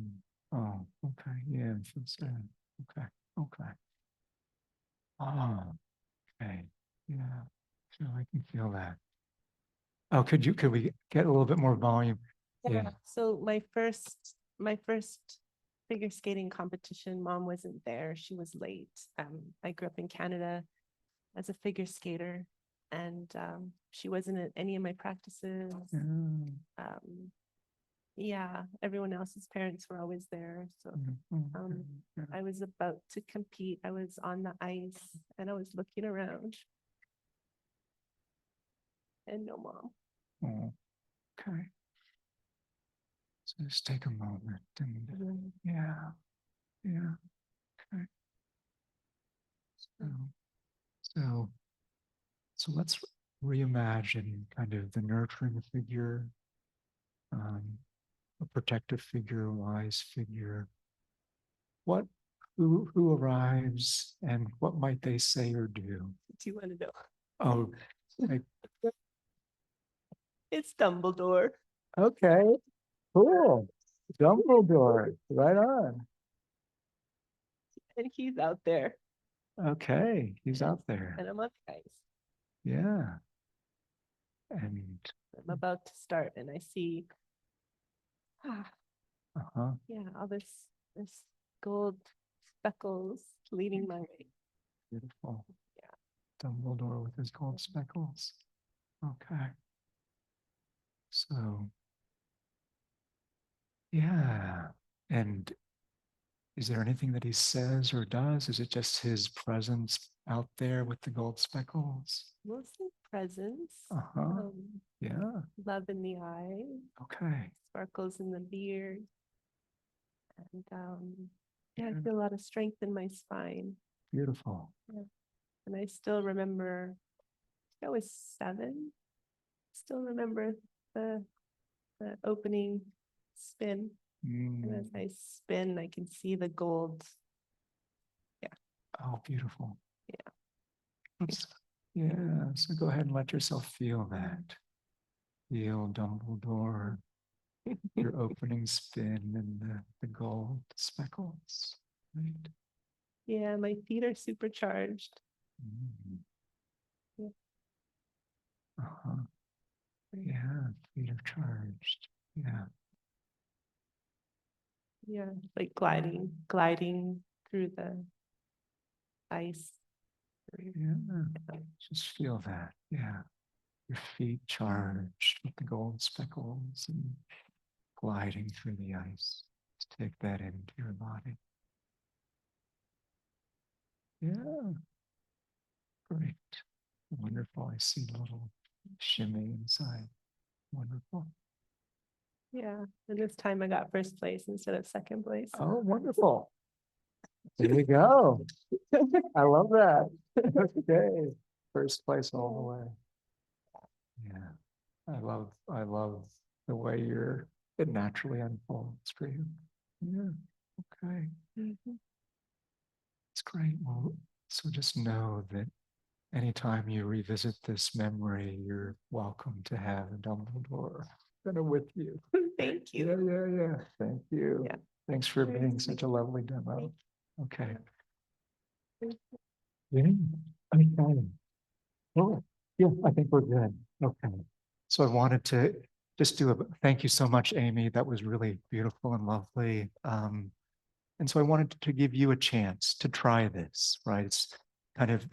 Oh, okay. Yeah, I feel sad. Okay. Okay. Oh, okay. Yeah. So I can feel that. Oh, could we get a little bit more volume? Yeah. So my first figure skating competition, mom wasn't there. She was late. I grew up in Canada as a figure skater, and she wasn't at any of my practices. Mm, Yeah, everyone else's parents were always there. So okay, yeah. I was about to compete. I was on the ice and I was looking around and no mom. Oh, okay. So just take a moment and Mhm. yeah, yeah. Okay. So so so let's reimagine kind of the nurturing figure, um, a protective figure, a wise figure. What who arrives and what might they say or do? Do you want to know? Oh, like, It's Dumbledore. okay, cool. Dumbledore, right on. And he's out there. Okay, he's out there. And I'm on the ice. Yeah. And I'm about to start and I see, uh-huh. yeah, all this gold speckles leading my way. Beautiful. Yeah. Dumbledore with his gold speckles. Okay. So yeah. And is there anything that he says or does? Is it just his presence out there with the gold speckles? Mostly presence, Uh-huh. Yeah. love in the eye, Okay. sparkles in the beard. And yeah, I Yeah. feel a lot of strength in my spine. Beautiful. Yeah. And I still remember, I was 7, still remember the the opening spin. And as I spin, I can see the gold. Yeah. Oh, beautiful. Yeah. Let's, yeah. So go ahead and let yourself feel that. Feel Dumbledore, your opening spin and the gold speckles. Right. Yeah, my feet are supercharged. Mm. Yeah. Uh-huh. Yeah, feet are charged. Yeah. Yeah, like gliding through the ice. Yeah. Just feel that. Yeah. Your feet charged with the gold speckles and gliding through the ice. Just take that into your body. Yeah, great. Wonderful. I see a little shimmy inside. Wonderful. Yeah, and this time I got first place instead of second place. Oh, wonderful. There you go. I love that. Okay. First place all the way. Yeah. I love the way it naturally unfolds for you. Yeah. Okay. It's great. Well, so just know that anytime you revisit this memory, you're welcome to have a Dumbledore with you. Thank you. Yeah. Thank you. Yeah. Thanks for Very being sweet. such a lovely demo. Okay. Thank Yeah. Okay. Oh, yeah, I think we're good. Okay. So I wanted to just do a thank you so much, Amy. That was really beautiful and lovely. And so I wanted to give you a chance to try this, right?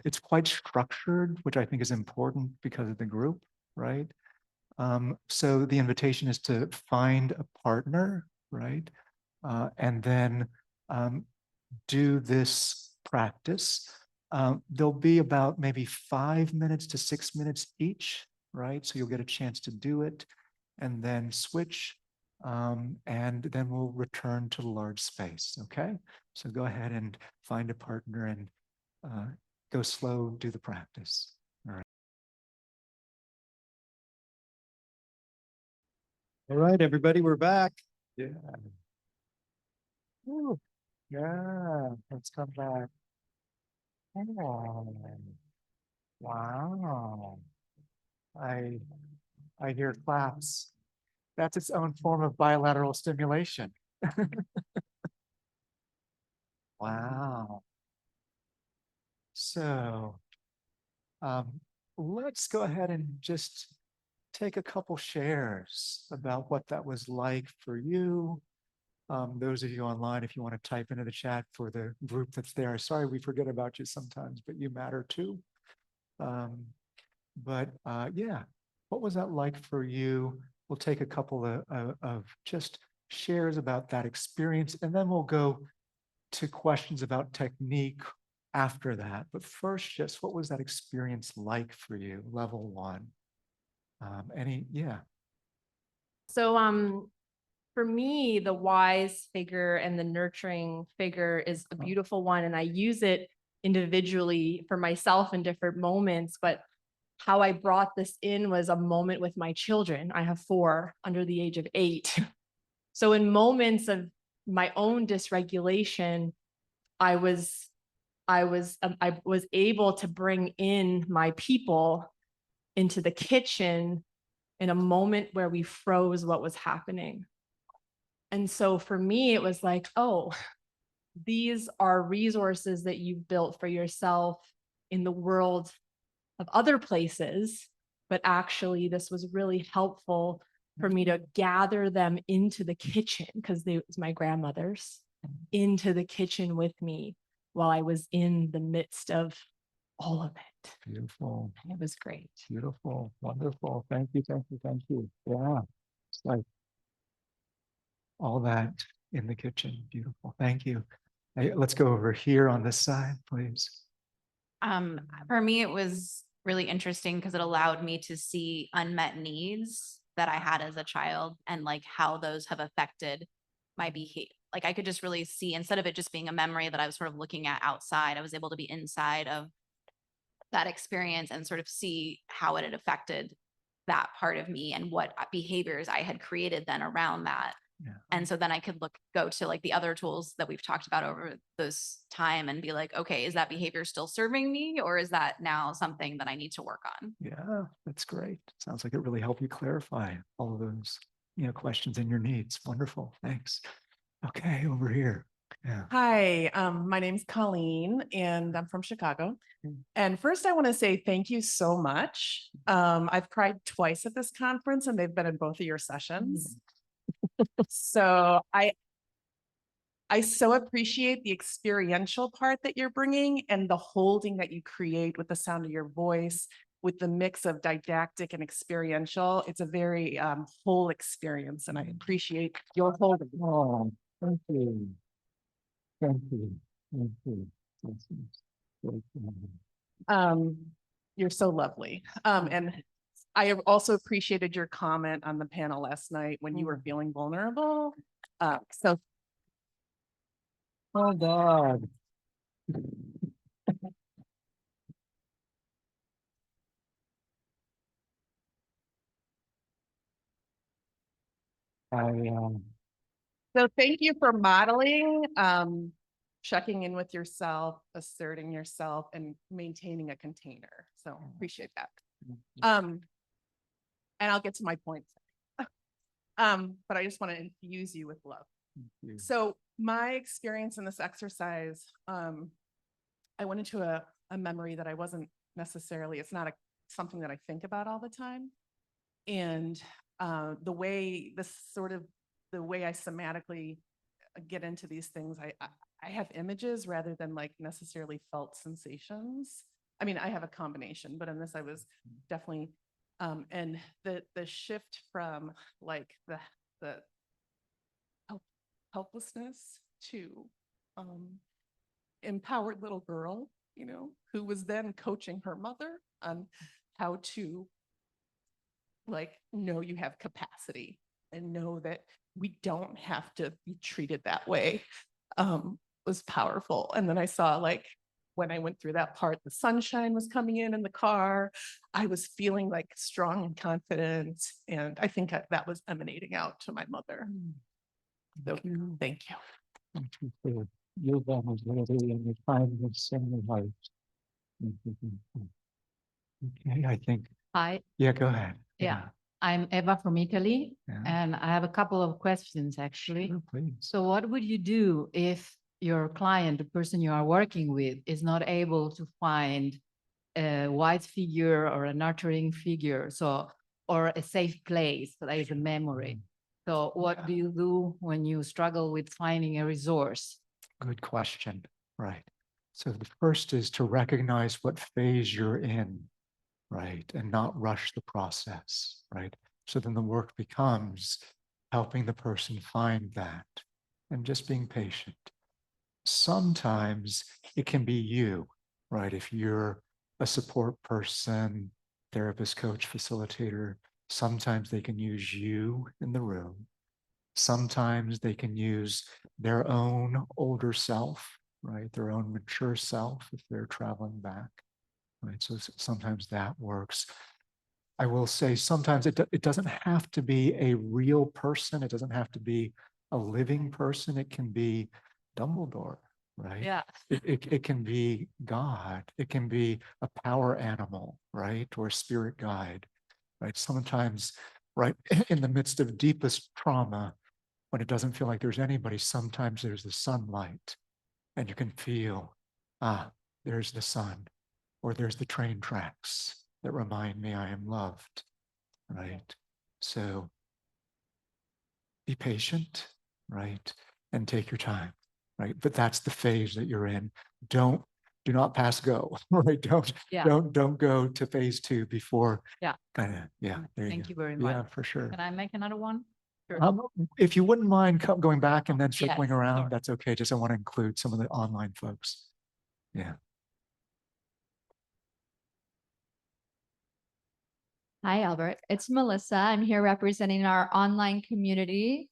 It's quite structured, which I think is important because of the group, right? So the invitation is to find a partner, right? And then do this practice. There'll be about maybe 5 minutes to 6 minutes each, right? So you'll get a chance to do it and then switch. And then we'll return to the large space, okay? So go ahead and find a partner and go slow, do the practice. All right, everybody, we're back. Yeah. Ooh, yeah, let's come back. Oh, wow. I I hear claps. That's its own form of bilateral stimulation. Wow. So let's go ahead and just take a couple shares about what that was like for you. Those of you online, if you want to type into the chat for the group that's there, sorry we forget about you sometimes, but you matter too. Yeah, what was that like for you? We'll take a couple of just shares about that experience, and then we'll go to questions about technique after that. But first, just what was that experience like for you, level one? Yeah. So for me, the wise figure and the nurturing figure is a beautiful one, and I use it individually for myself in different moments. But how I brought this in was a moment with my children. I have 4 under the age of 8. So in moments of my own dysregulation, I was able to bring in my people into the kitchen in a moment where we froze what was happening. And so for me, it was like, oh, these are resources that you've built for yourself in the world of other places, but actually this was really helpful for me to gather them into the kitchen, because they was my grandmother's, into the kitchen with me while I was in the midst of all of it. Beautiful. And it was great. Beautiful. Wonderful. Thank you. Yeah. It's like all that in the kitchen. Beautiful. Thank you. Hey, let's go over here on this side, please. For me, it was really interesting because it allowed me to see unmet needs that I had as a child and like how those have affected my behavior. Like I could just really see, instead of it just being a memory that I was sort of looking at outside, I was able to be inside of that experience and sort of see how it had affected that part of me and what behaviors I had created then around that. Yeah. And so then I could go to like the other tools that we've talked about over this time and be like, okay, is that behavior still serving me, or is that now something that I need to work on? Yeah, that's great. Sounds like it really helped you clarify all of those, questions and your needs. Wonderful. Thanks. Okay, over here. Yeah. Hi, my name's Colleen and I'm from Chicago. And first I want to say thank you so much. I've cried twice at this conference and they've been in both of your sessions. So I so appreciate the experiential part that you're bringing and the holding that you create with the sound of your voice. with the mix of didactic and experiential, it's a very whole experience, and I appreciate your holding. Oh, thank you. Thank you. Thank you. That's great. You're so lovely. And I have also appreciated your comment on the panel last night when you were feeling vulnerable. So Oh, God. So thank you for modeling, checking in with yourself, asserting yourself, and maintaining a container. So appreciate that. And I'll get to my point. But I just want to infuse you with love. So my experience in this exercise, I went into a memory that I wasn't necessarily, it's not something that I think about all the time. And the way I somatically get into these things, I have images rather than like necessarily felt sensations. I mean, I have a combination, but in this I was definitely, and the shift from like the helplessness to empowered little girl, you know, who was then coaching her mother on how to like know you have capacity and know that we don't have to be treated that way, was powerful. And then I saw like when I went through that part, the sunshine was coming in the car. I was feeling like strong and confident. And I think that was emanating out to my mother. So thank you. Thank you for your vulnerability and your kindness and your heart. Thank you. Okay, I think, Hi, yeah, go ahead. yeah, I'm Eva from Italy, Yeah. and I have a couple of questions actually. Sure, please. So what would you do if your client, the person you are working with, is not able to find a wise figure or a nurturing figure, or a safe place that is a memory? So what do you do when you struggle with finding a resource? Good question. Right. So the first is to recognize what phase you're in, right? And not rush the process, right? So then the work becomes helping the person find that and just being patient. Sometimes it can be you, right? If you're a support person, therapist, coach, facilitator, sometimes they can use you in the room. Sometimes they can use their own older self, right? Their own mature self if they're traveling back, right? So sometimes that works. I will say sometimes it doesn't have to be a real person. It doesn't have to be a living person. It can be Dumbledore, right? Yeah. It can be God. It can be a power animal, right? Or a spirit guide, right? Sometimes, right, in the midst of deepest trauma, when it doesn't feel like there's anybody, sometimes there's the sunlight and you can feel, there's the sun, or there's the train tracks that remind me I am loved, right? So be patient, right? And take your time, right? But that's the phase that you're in. Do not pass go, right? Don't go to phase 2 before. Yeah. Kind of, yeah. There you Thank go. you very much. Yeah, for sure. Can I make another one? If you wouldn't mind going back and then circling Yes, around, sure. that's okay. Just I want to include some of the online folks. Yeah. Hi, Albert. It's Melissa. I'm here representing our online community.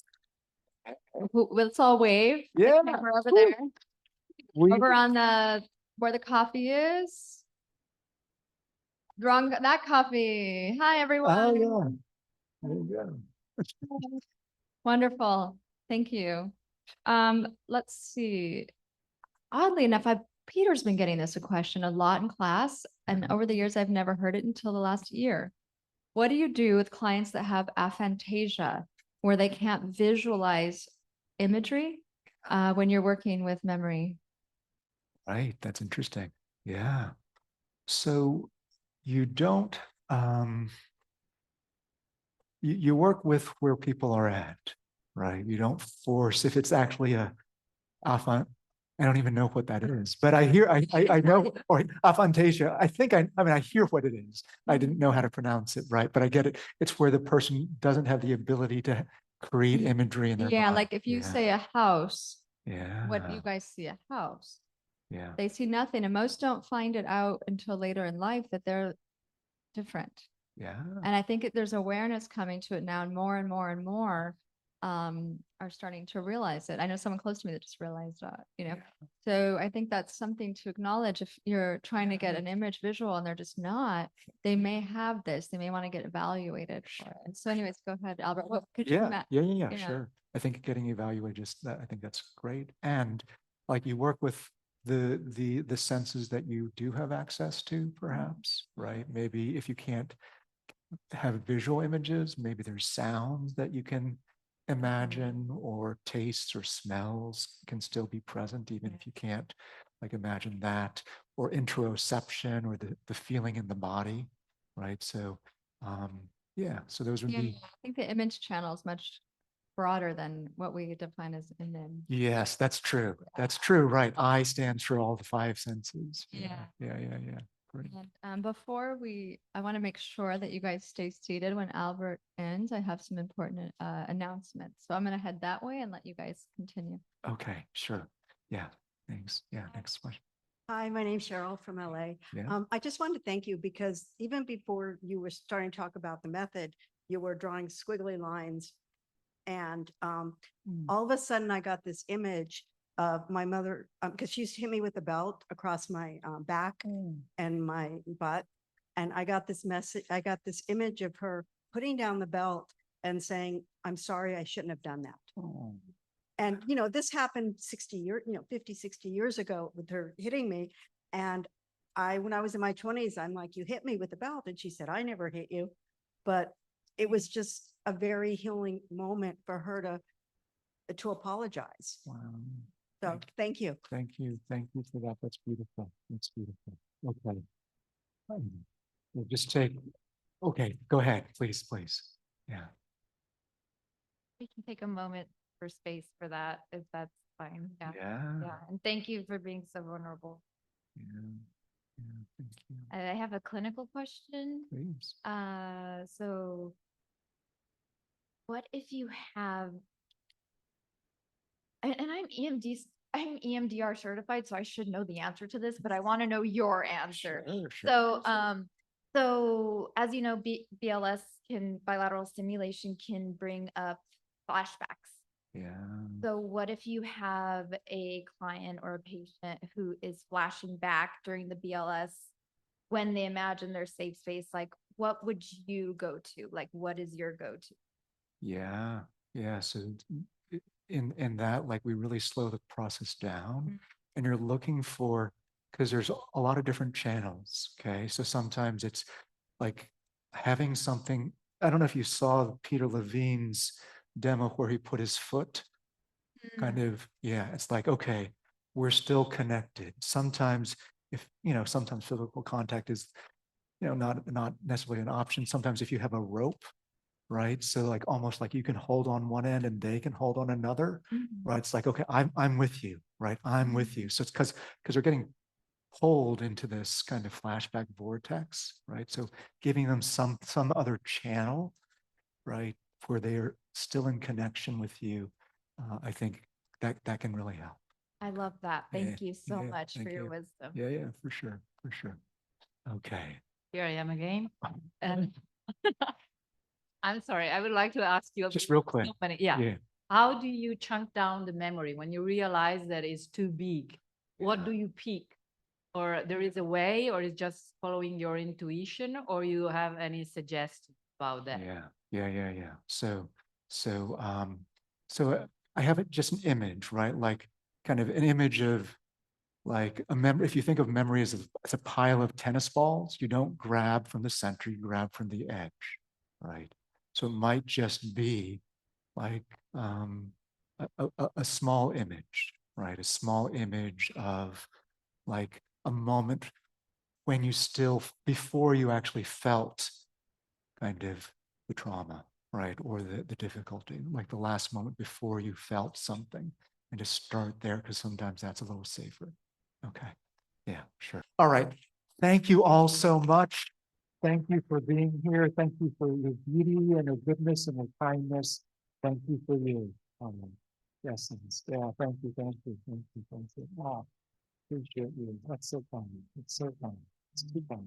Let's all wave. Yeah. We're over there. We, Over on where the coffee is. Wrong, that coffee. Hi, everyone. oh, yeah. There you go. Wonderful. Thank you. Let's see. Oddly enough, Peter's been getting this a question a lot in class, and over the years, I've never heard it until the last year. What do you do with clients that have aphantasia, where they can't visualize imagery when you're working with memory? Right. That's interesting. Yeah. So you don't, you work with where people are at, right? You don't force, if it's actually a I don't even know what that is, but I hear, I know, or aphantasia. I mean, I hear what it is. I didn't know how to pronounce it right, but I get it. It's where the person doesn't have the ability to create imagery in their Yeah, body. like if you say a house, what do Yeah, you guys see a house? yeah, They see nothing, and most don't find it out until later in life that they're different. yeah. And I think there's awareness coming to it now, and more and more and more are starting to realize it. I know someone close to me that just realized that, you know. So I think that's something to acknowledge. If you're trying to get an image visual and they're just not, they may have this. They may want to get evaluated for it. So, anyways, go ahead, Albert. What could you? Yeah, sure. I think getting evaluated, just that, I think that's great. And like you work with the senses that you do have access to, perhaps, right? Maybe if you can't have visual images, maybe there's sounds that you can imagine, or tastes or smells can still be present, even if you can't like imagine that, or interoception, or the feeling in the body, right? So yeah, so those would Yeah, be, I think the image channel is much broader than what we define as image. yes, that's true. That's true, right? I stands for all the five senses. Yeah. Yeah. Great. And before I want to make sure that you guys stay seated when Albert ends. I have some important announcements. So I'm going to head that way and let you guys continue. Okay, sure. Yeah, thanks. Yeah, next question. Hi, my name's Cheryl from LA. Yeah. I just wanted to thank you because even before you were starting to talk about the method, you were drawing squiggly lines. And all of a sudden I got this image of my mother, because she used to hit me with a belt across my back and my butt. And I got this message, I got this image of her putting down the belt and saying, "I'm sorry, I shouldn't have done that." Oh. And, this happened 60 years, 50, 60 years ago with her hitting me. And when I was in my 20s, I'm like, "You hit me with the belt." And she said, "I never hit you." But it was just a very healing moment for her to apologize. Wow. So thank you. Thank you. Thank you for that. That's beautiful. That's beautiful. Okay. We'll just okay, go ahead, please. Yeah. We can take a moment for space for that, if that's fine. Yeah. Yeah. And thank you for being so vulnerable. Thank you. I have a clinical question. Please. So what if you have, and I'm EMDR certified, so I should know the answer to this, but I want to know your answer. Sure. So as you know, BLS bilateral stimulation can bring up flashbacks. Yeah. So what if you have a client or a patient who is flashing back during the BLS when they imagine their safe space? Like, what would you go to? Like, what is your go-to? Yeah. So in that, like, we really slow the process down, and you're looking for, because there's a lot of different channels. Okay. So sometimes it's like having something, I don't know if you saw Peter Levine's demo where he put his foot kind of, it's like, okay, we're still connected. Sometimes sometimes physical contact is, not necessarily an option. Sometimes if you have a rope, right? So like almost like you can hold on one end and they can hold on another, right? It's like, okay, I'm with you, right? I'm with you. So it's because they're getting pulled into this kind of flashback vortex, right? So giving them some other channel, right, where they are still in connection with you, I think that can really help. I love that. Thank you so much for your wisdom. Yeah, for sure. Okay. Here I am again. And I'm sorry, I would like to ask you. Just real quick. Yeah. How do you chunk down the memory when you realize that it's too big? What do you pick? Or there is a way, or it's just following your intuition, or you have any suggestions about that? Yeah. So I have just an image, right? Like kind of an image of like a memory. If you think of memory as a pile of tennis balls, you don't grab from the center, you grab from the edge, right? So it might just be like a small image, right? A small image of like a moment when you before you actually felt kind of the trauma, right? Or the difficulty, like the last moment before you felt something. and just start there because sometimes that's a little safer. Okay. Yeah, sure. All right. Thank you all so much. Thank you for being here. Thank you for your beauty and your goodness and your kindness. Thank you for your essence. Yeah, thank you, thank you, thank you, thank you. Appreciate you. That's so fun. It's so fun. It's too fun.